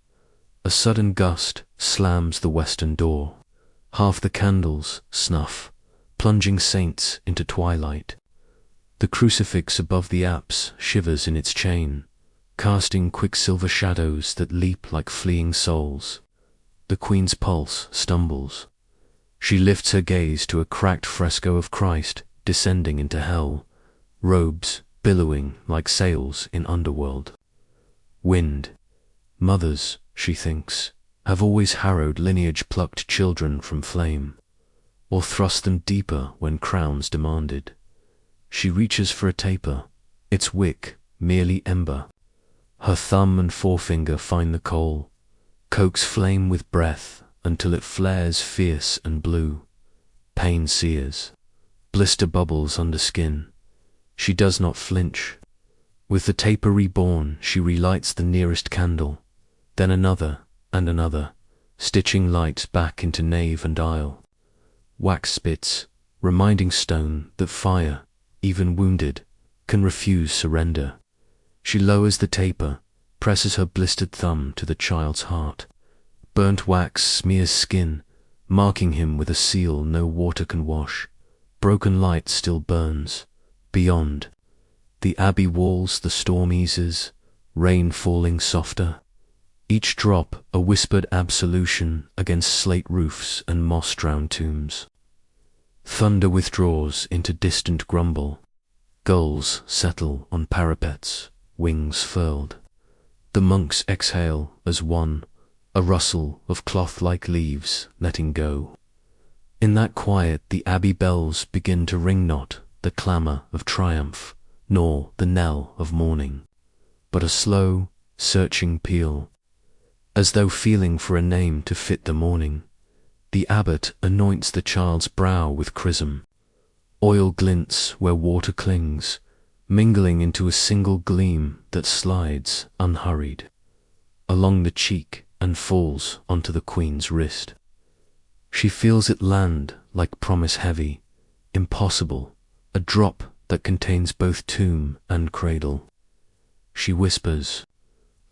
A sudden gust slams the western door. Half the candles snuff, plunging saints into twilight. The crucifix above the apse shivers in its chain, casting quicksilver shadows that leap like fleeing souls. The Queen's pulse stumbles. She lifts her gaze to a cracked fresco of Christ descending into hell, robes billowing like sails in underworld. Wind. Mothers, she thinks, have always harrowed lineage-plucked children from flame, or thrust them deeper when crowns demanded. She reaches for a taper, its wick merely ember. Her thumb and forefinger find the coal, coax flame with breath until it flares fierce and blue. Pain sears. Blister bubbles under skin. She does not flinch. With the taper reborn, she relights the nearest candle, then another and another, stitching light back into nave and aisle. Wax spits, reminding stone that fire, even wounded, can refuse surrender. She lowers the taper, presses her blistered thumb to the child's heart. Burnt wax smears skin, marking him with a seal no water can wash. Broken light still burns. Beyond, the abbey walls the storm eases, rain falling softer. Each drop a whispered absolution against slate roofs and moss-drowned tombs. Thunder withdraws into distant grumble. Gulls settle on parapets, wings furled. The monks exhale as one, a rustle of cloth-like leaves letting go. In that quiet the abbey bells begin to ring not the clamour of triumph, nor the knell of mourning, but a slow, searching peal. As though feeling for a name to fit the morning, the abbot anoints the child's brow with chrism. Oil glints where water clings, mingling into a single gleam that slides, unhurried, along the cheek and falls onto the Queen's wrist. She feels it land like promise heavy, impossible, a drop that contains both tomb and cradle. She whispers,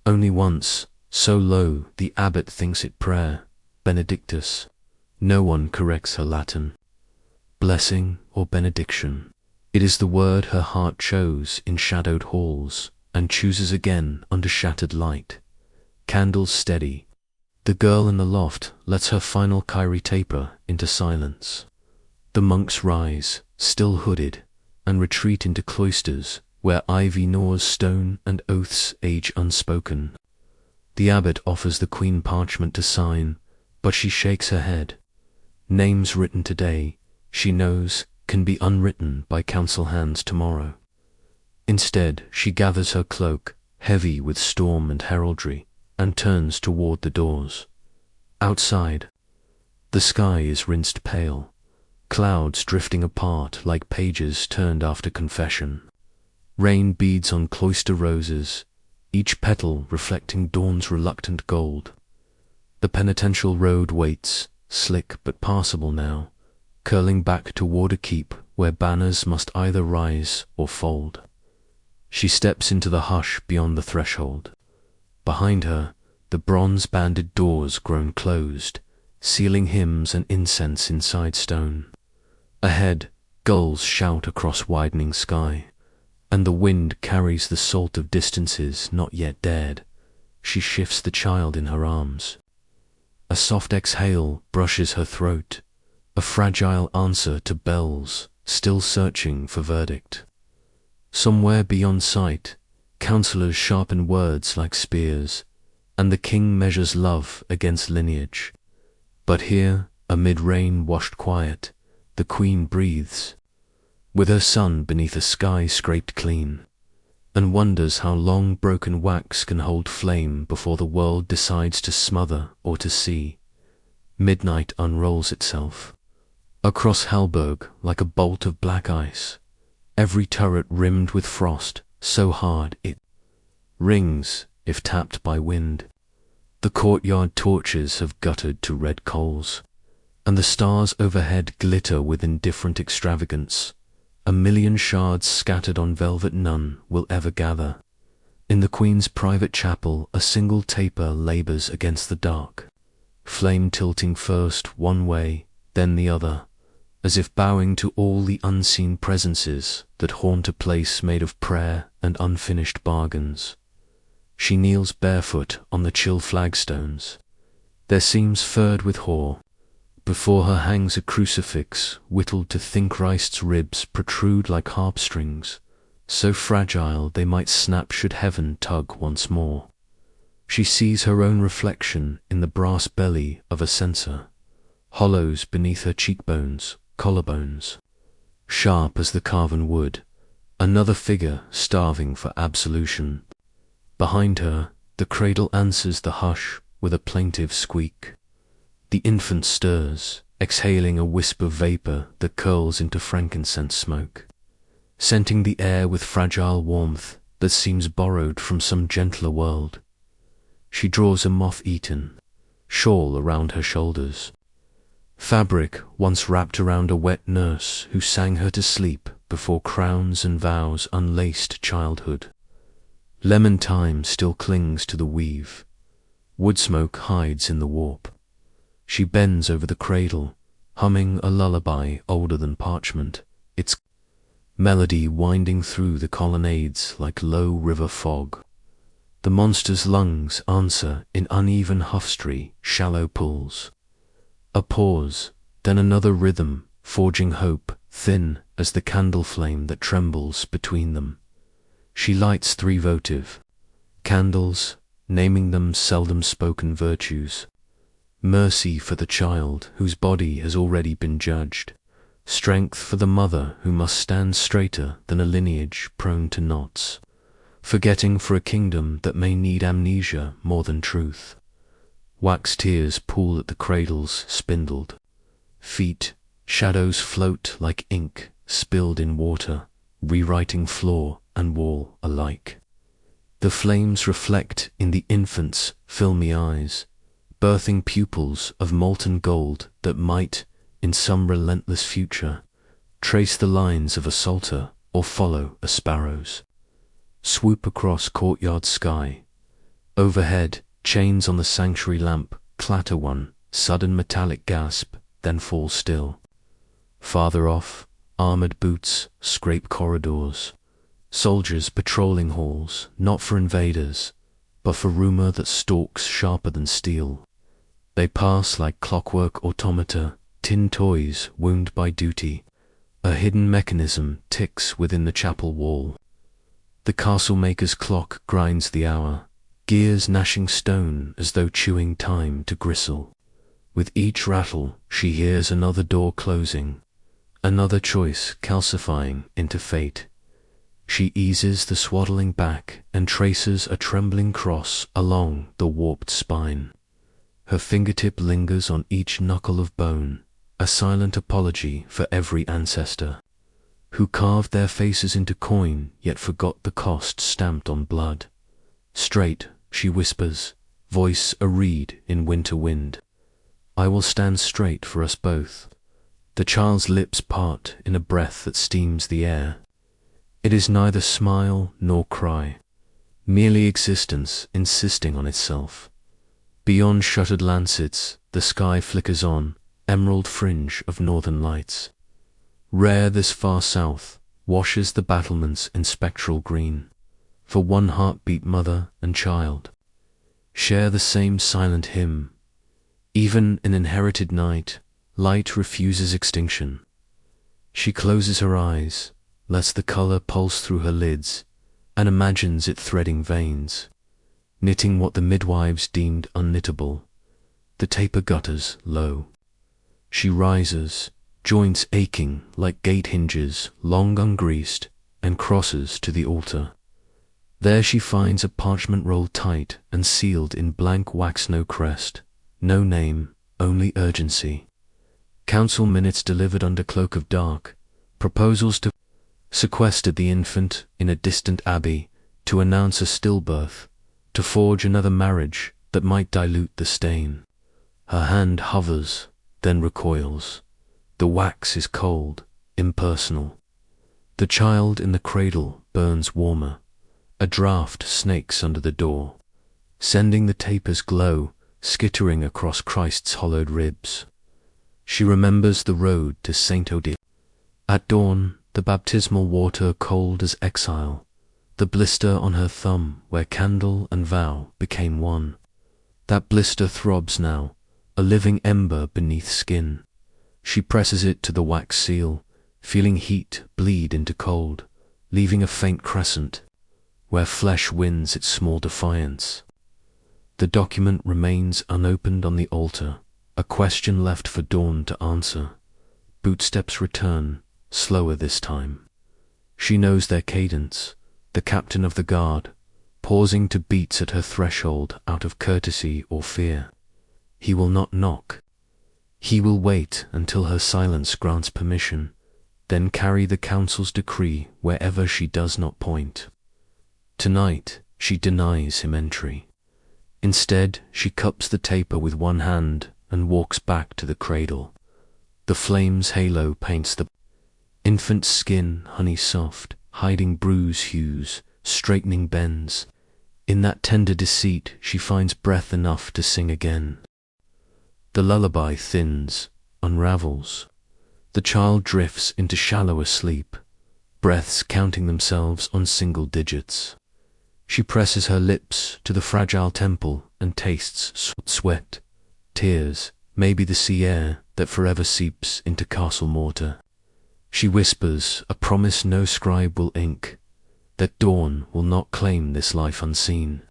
only once, so low the abbot thinks it prayer, Benedictus. No one corrects her Latin. Blessing or benediction. It is the word her heart chose in shadowed halls, and chooses again under shattered light. Candles steady. The girl in the loft lets her final Kyrie taper into silence. The monks rise, still hooded, and retreat into cloisters where ivy gnaws stone and oaths age unspoken. The abbot offers the Queen parchment to sign, but she shakes her head. Names written today, she knows, can be unwritten by council hands tomorrow. Instead, she gathers her cloak, heavy with storm and heraldry, and turns toward the doors. Outside, the sky is rinsed pale, clouds drifting apart like pages turned after confession. Rain beads on cloister roses, each petal reflecting dawn's reluctant gold. The penitential road waits, slick but passable now, curling back toward a keep where banners must either rise or fold. She steps into the hush beyond the threshold. Behind her, the bronze-banded doors grown closed, sealing hymns and incense inside stone. Ahead, gulls shout across widening sky, and the wind carries the salt of distances not yet dared. She shifts the child in her arms. A soft exhale brushes her throat, a fragile answer to bells still searching for verdict. Somewhere beyond sight, counselors sharpen words like spears, and the king measures love against lineage. But here, amid rain-washed quiet, the queen breathes, with her son beneath a sky scraped clean, and wonders how long broken wax can hold flame before the world decides to smother or to see. Midnight unrolls itself. Across Hallberg, like a bolt of black ice, every turret rimmed with frost, so hard it rings if tapped by wind. The courtyard torches have guttered to red coals, and the stars overhead glitter with indifferent extravagance. A million shards scattered on velvet none will ever gather. In the Queen's private chapel a single taper labours against the dark, flame tilting first one way, then the other, as if bowing to all the unseen presences that haunt a place made of prayer and unfinished bargains. She kneels barefoot on the chill flagstones, their seams furred with hoar. Before her hangs a crucifix whittled to thin Christ's ribs protrude like harp strings, so fragile they might snap should heaven tug once more. She sees her own reflection in the brass belly of a censer, hollows beneath her cheekbones, collarbones, sharp as the carven wood, another figure starving for absolution. Behind her, the cradle answers the hush with a plaintive squeak. The infant stirs, exhaling a wisp of vapor that curls into frankincense smoke, scenting the air with fragile warmth that seems borrowed from some gentler world. She draws a moth-eaten shawl around her shoulders, fabric once wrapped around a wet nurse who sang her to sleep before crowns and vows unlaced childhood. Lemon thyme still clings to the weave, wood smoke hides in the warp. She bends over the cradle, humming a lullaby older than parchment, its melody winding through the colonnades like low river fog. The monster's lungs answer in uneven huffstry, shallow pulls. A pause, then another rhythm, forging hope, thin as the candle flame that trembles between them. She lights 3 votive candles, naming them seldom spoken virtues. Mercy for the child whose body has already been judged, strength for the mother who must stand straighter than a lineage prone to knots, forgetting for a kingdom that may need amnesia more than truth. Wax tears pool at the cradles spindled. Feet, shadows float like ink spilled in water, rewriting floor and wall alike. The flames reflect in the infant's filmy eyes, birthing pupils of molten gold that might, in some relentless future, trace the lines of a psalter or follow a sparrow's. Swoop across courtyard sky. Overhead, chains on the sanctuary lamp clatter one sudden metallic gasp, then fall still. Farther off, armored boots scrape corridors. Soldiers patrolling halls, not for invaders, but for rumor that stalks sharper than steel. They pass like clockwork automata, tin toys wound by duty. A hidden mechanism ticks within the chapel wall. The castle maker's clock grinds the hour, gears gnashing stone as though chewing time to gristle. With each rattle she hears another door closing, another choice calcifying into fate. She eases the swaddling back and traces a trembling cross along the warped spine. Her fingertip lingers on each knuckle of bone, a silent apology for every ancestor, who carved their faces into coin yet forgot the cost stamped on blood. Straight, she whispers, voice a reed in winter wind. I will stand straight for us both. The child's lips part in a breath that steams the air. It is neither smile nor cry, merely existence insisting on itself. Beyond shuttered lancets, the sky flickers on, emerald fringe of northern lights. Rare this far south washes the battlements in spectral green. For one heartbeat mother and child share the same silent hymn. Even in inherited night, light refuses extinction. She closes her eyes, lets the color pulse through her lids, and imagines it threading veins, knitting what the midwives deemed unknittable. The taper gutters low. She rises, joints aching like gate hinges long ungreased, and crosses to the altar. There she finds a parchment rolled tight and sealed in blank wax, no crest, no name, only urgency. Council minutes delivered under cloak of dark, proposals to sequester the infant in a distant abbey, to announce a stillbirth, to forge another marriage that might dilute the stain. Her hand hovers, then recoils. The wax is cold, impersonal. The child in the cradle burns warmer. A draught snakes under the door, sending the taper's glow skittering across Christ's hollowed ribs. She remembers the road to Saint Odile. At dawn, the baptismal water cold as exile, the blister on her thumb where candle and vow became one. That blister throbs now, a living ember beneath skin. She presses it to the wax seal, feeling heat bleed into cold, leaving a faint crescent where flesh wins its small defiance. The document remains unopened on the altar, a question left for dawn to answer. Bootsteps return, slower this time. She knows their cadence, the captain of the guard, pausing to beats at her threshold out of courtesy or fear. He will not knock. He will wait until her silence grants permission, then carry the council's decree wherever she does not point. Tonight, she denies him entry. Instead, she cups the taper with one hand and walks back to the cradle. The flame's halo paints the infant's skin honey soft, hiding bruise hues, straightening bends. In that tender deceit, she finds breath enough to sing again. The lullaby thins, unravels. The child drifts into shallower sleep, breaths counting themselves on single digits. She presses her lips to the fragile temple and tastes sweat, tears, maybe the sea air that forever seeps into castle mortar. She whispers a promise no scribe will ink, that dawn will not claim this life unseen.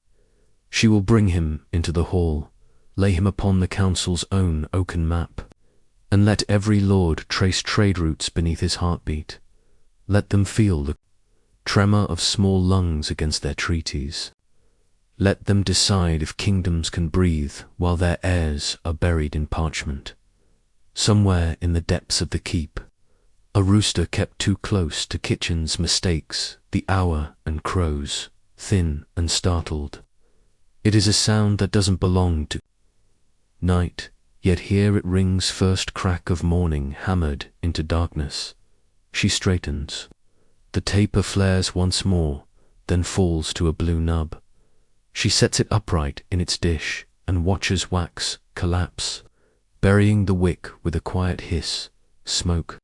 She will bring him into the hall, lay him upon the council's own oaken map, and let every lord trace trade routes beneath his heartbeat. Let them feel the tremor of small lungs against their treaties. Let them decide if kingdoms can breathe while their heirs are buried in parchment. Somewhere in the depths of the keep, a rooster kept too close to kitchen's mistakes, the hour and crows, thin and startled. It is a sound that doesn't belong to night, yet here it rings, first crack of morning hammered into darkness. She straightens. The taper flares once more, then falls to a blue nub. She sets it upright in its dish and watches wax collapse, burying the wick with a quiet hiss. Smoke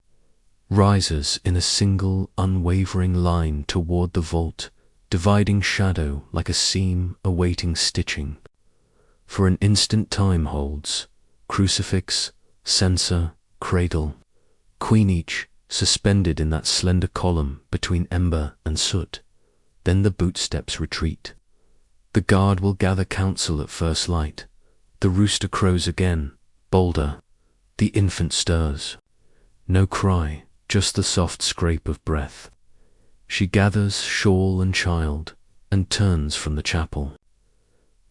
rises in a single unwavering line toward the vault, dividing shadow like a seam awaiting stitching. For an instant time holds, crucifix, censer, cradle, queen each, suspended in that slender column between ember and soot. Then the bootsteps retreat. The guard will gather council at first light. The rooster crows again, bolder. The infant stirs. No cry, just the soft scrape of breath. She gathers shawl and child and turns from the chapel.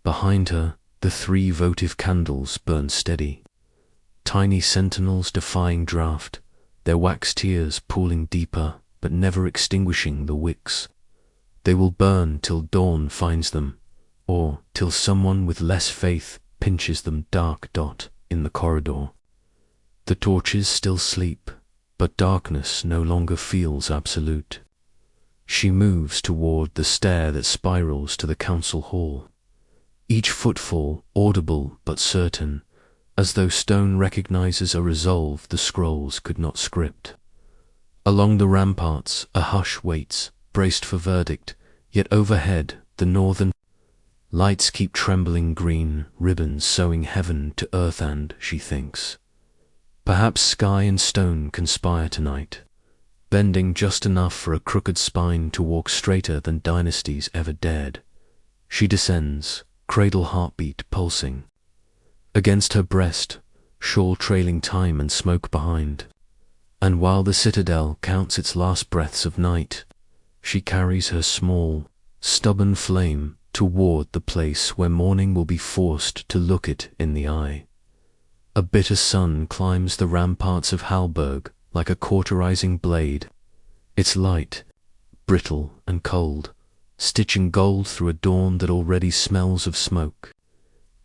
Behind her, the 3 votive candles burn steady. Tiny sentinels defying draught, their wax tears pooling deeper but never extinguishing the wicks. They will burn till dawn finds them, or till someone with less faith pinches them dark dot in the corridor. The torches still sleep, but darkness no longer feels absolute. She moves toward the stair that spirals to the council hall, each footfall audible but certain, as though stone recognizes a resolve the scrolls could not script. Along the ramparts a hush waits, braced for verdict, yet overhead the northern lights keep trembling green ribbons sewing heaven to earth and, she thinks, perhaps sky and stone conspire tonight, bending just enough for a crooked spine to walk straighter than dynasties ever dared. She descends, cradle heartbeat pulsing. Against her breast, shawl trailing time and smoke behind. And while the citadel counts its last breaths of night, she carries her small, stubborn flame toward the place where morning will be forced to look it in the eye. A bitter sun climbs the ramparts of Hallberg like a cauterizing blade, its light, brittle and cold, stitching gold through a dawn that already smells of smoke.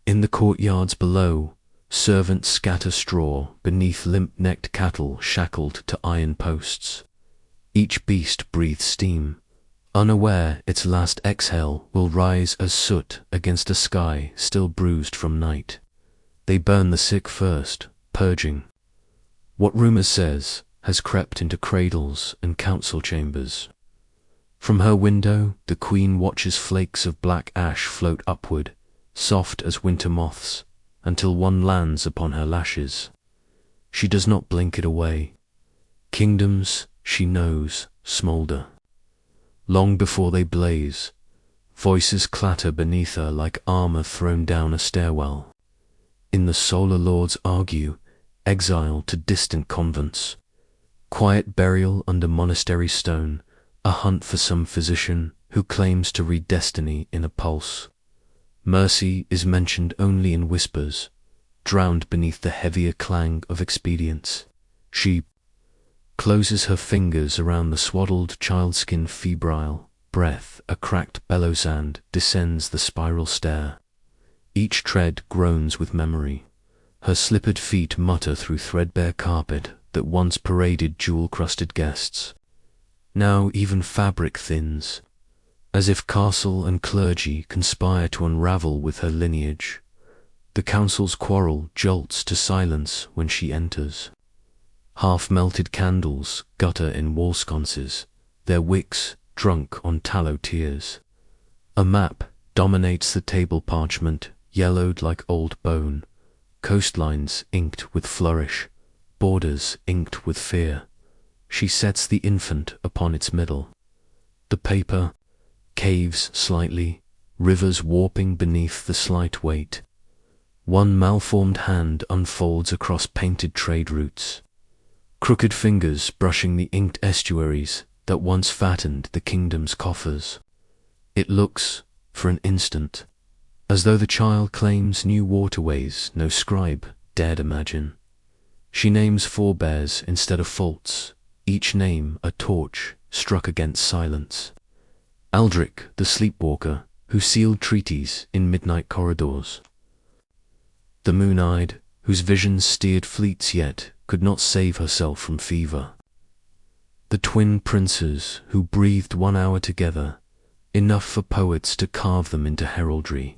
In the courtyards below, servants scatter straw beneath limp-necked cattle shackled to iron posts. Each beast breathes steam, unaware its last exhale will rise as soot against a sky still bruised from night. They burn the sick first, purging what rumor says has crept into cradles and council chambers. From her window, the queen watches flakes of black ash float upward, soft as winter moths, until one lands upon her lashes. She does not blink it away. Kingdoms, she knows, smolder. Long before they blaze, voices clatter beneath her like armor thrown down a stairwell. In the solar lords argue, exile to distant convents, quiet burial under monastery stone, a hunt for some physician who claims to read destiny in a pulse. Mercy is mentioned only in whispers, drowned beneath the heavier clang of expedients. She closes her fingers around the swaddled child-skin febrile breath, a cracked bellow sand descends the spiral stair. Each tread groans with memory. Her slippered feet mutter through threadbare carpet that once paraded jewel-crusted guests. Now even fabric thins, as if castle and clergy conspire to unravel with her lineage. The council's quarrel jolts to silence when she enters. Half-melted candles gutter in wall sconces, their wicks drunk on tallow tears. A map dominates the table parchment, yellowed like old bone, coastlines inked with flourish, borders inked with fear. She sets the infant upon its middle. The paper caves slightly, rivers warping beneath the slight weight. One malformed hand unfolds across painted trade routes, crooked fingers brushing the inked estuaries that once fattened the kingdom's coffers. It looks, for an instant, as though the child claims new waterways no scribe dared imagine. She names forebears instead of faults, each name a torch struck against silence. Aldrich, the sleepwalker, who sealed treaties in midnight corridors. The moon-eyed, whose visions steered fleets yet could not save herself from fever. The twin princes who breathed 1 hour together, enough for poets to carve them into heraldry.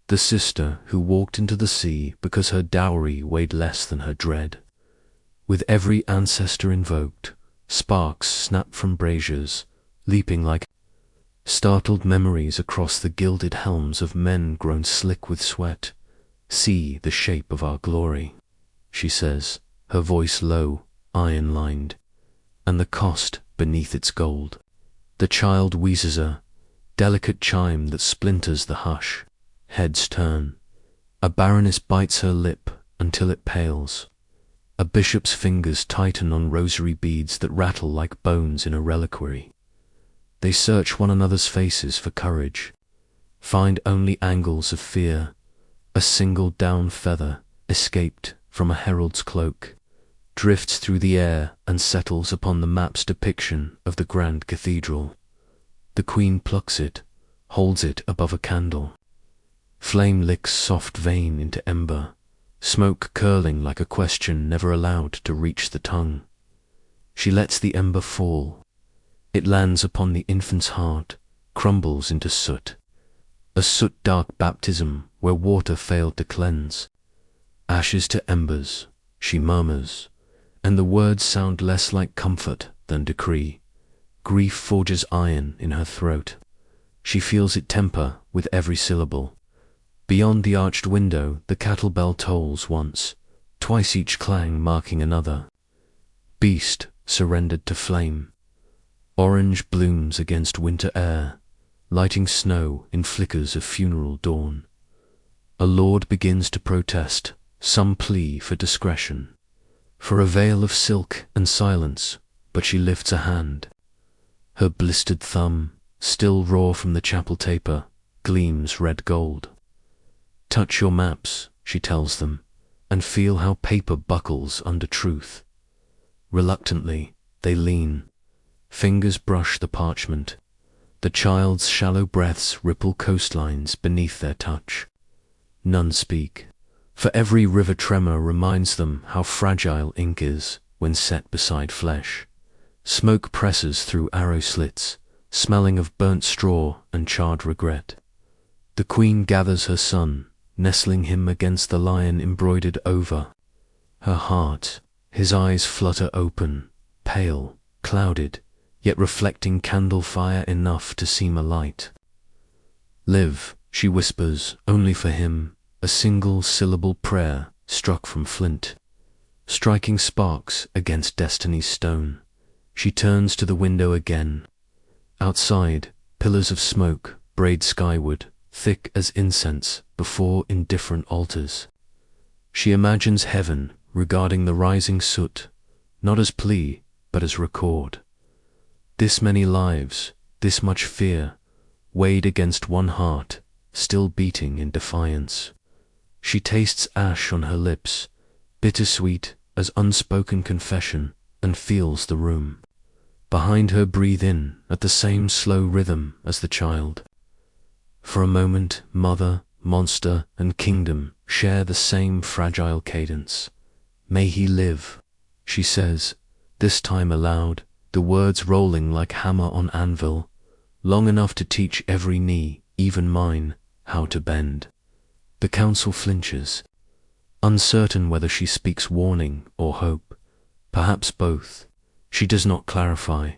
The sister who walked into the sea because her dowry weighed less than her dread. With every ancestor invoked, sparks snap from braziers, leaping like startled memories across the gilded helms of men grown slick with sweat. See the shape of our glory, she says, her voice low, iron-lined, and the cost beneath its gold. The child wheezes a delicate chime that splinters the hush. Heads turn. A baroness bites her lip until it pales. A bishop's fingers tighten on rosary beads that rattle like bones in a reliquary. They search one another's faces for courage, find only angles of fear. A single down feather, escaped from a herald's cloak, drifts through the air and settles upon the map's depiction of the grand cathedral. The queen plucks it, holds it above a candle. Flame licks soft vein into ember, smoke curling like a question never allowed to reach the tongue. She lets the ember fall. It lands upon the infant's heart, crumbles into soot. A soot-dark baptism where water failed to cleanse. Ashes to embers, she murmurs, and the words sound less like comfort than decree. Grief forges iron in her throat. She feels it temper with every syllable. Beyond the arched window, the cattle bell tolls once, twice each clang marking another. Beast surrendered to flame. Orange blooms against winter air, lighting snow in flickers of funeral dawn. A lord begins to protest, some plea for discretion, for a veil of silk and silence, but she lifts a hand. Her blistered thumb, still raw from the chapel taper, gleams red gold. Touch your maps, she tells them, and feel how paper buckles under truth. Reluctantly, they lean. Fingers brush the parchment. The child's shallow breaths ripple coastlines beneath their touch. None speak, for every river tremor reminds them how fragile ink is when set beside flesh. Smoke presses through arrow slits, smelling of burnt straw and charred regret. The queen gathers her son, nestling him against the lion embroidered over. Her heart, his eyes flutter open, pale, clouded, yet reflecting candle fire enough to seem a light. Live, she whispers, only for him, a single syllable prayer struck from flint, striking sparks against destiny's stone. She turns to the window again. Outside, pillars of smoke braid skyward, thick as incense before indifferent altars. She imagines heaven regarding the rising soot, not as plea, but as record. This many lives, this much fear, weighed against one heart, still beating in defiance. She tastes ash on her lips, bittersweet as unspoken confession, and feels the room. Behind her breathe in at the same slow rhythm as the child. For a moment, mother, monster, and kingdom share the same fragile cadence. May he live, she says, this time aloud, the words rolling like hammer on anvil, long enough to teach every knee, even mine, how to bend. The council flinches, uncertain whether she speaks warning or hope, perhaps both. She does not clarify.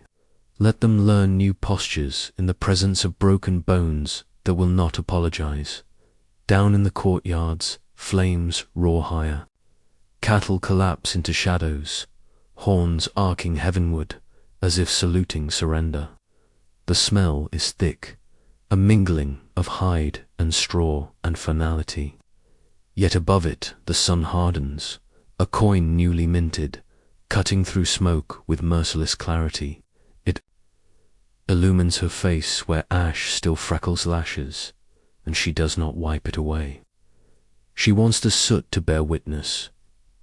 Let them learn new postures in the presence of broken bones that will not apologize. Down in the courtyards, flames roar higher. Cattle collapse into shadows, horns arcing heavenward, as if saluting surrender. The smell is thick, a mingling of hide and straw and finality. Yet above it the sun hardens, a coin newly minted, cutting through smoke with merciless clarity. It illumines her face where ash still freckles lashes, and she does not wipe it away. She wants the soot to bear witness.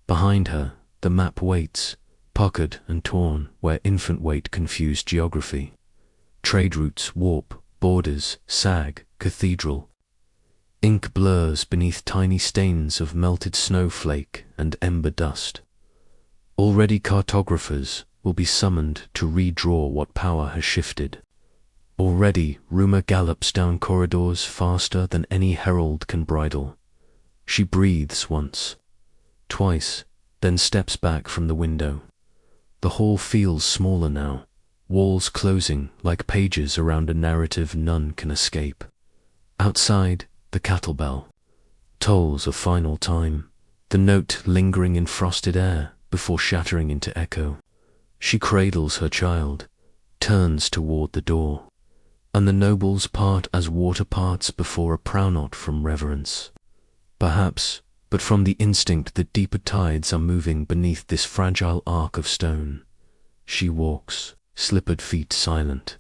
Behind her, the map waits, puckered and torn where infant weight confused geography. Trade routes warp, borders sag, cathedral. Ink blurs beneath tiny stains of melted snowflake and ember dust. Already cartographers will be summoned to redraw what power has shifted. Already rumor gallops down corridors faster than any herald can bridle. She breathes once, twice, then steps back from the window. The hall feels smaller now, walls closing like pages around a narrative none can escape. Outside, the cattle bell tolls a final time, the note lingering in frosted air before shattering into echo. She cradles her child, turns toward the door, and the nobles part as water parts before a prownot from reverence. Perhaps, but from the instinct that deeper tides are moving beneath this fragile arc of stone. She walks, slippered feet silent.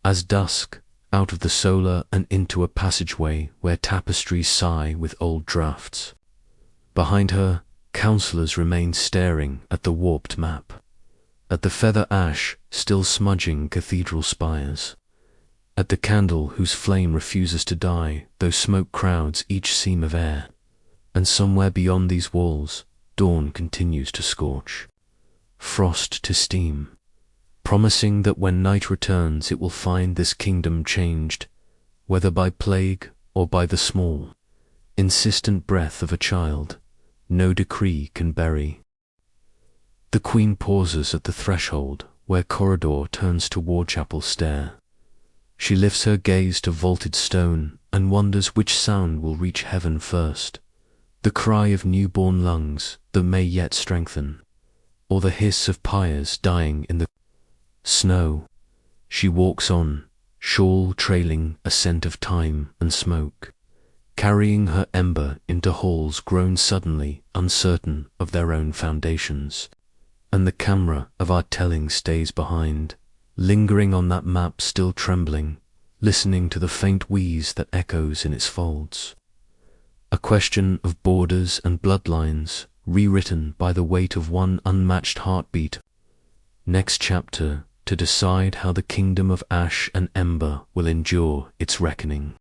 As dusk, out of the solar and into a passageway where tapestries sigh with old drafts. Behind her, councillors remain staring at the warped map, at the feather ash still smudging cathedral spires, At the candle whose flame refuses to die, though smoke crowds each seam of air. And somewhere beyond these walls, dawn continues to scorch, frost to steam, promising that when night returns it will find this kingdom changed, whether by plague or by the small, insistent breath of a child no decree can bury. The queen pauses at the threshold where corridor turns to ward-chapel stair. She lifts her gaze to vaulted stone and wonders which sound will reach heaven first, the cry of newborn lungs that may yet strengthen, or the hiss of pyres dying in the snow. She walks on, shawl trailing a scent of time and smoke, carrying her ember into halls grown suddenly uncertain of their own foundations. And the camera of our telling stays behind, lingering on that map still trembling, listening to the faint wheeze that echoes in its folds. A question of borders and bloodlines, rewritten by the weight of one unmatched heartbeat. Next chapter to decide how the kingdom of ash and ember will endure its reckoning.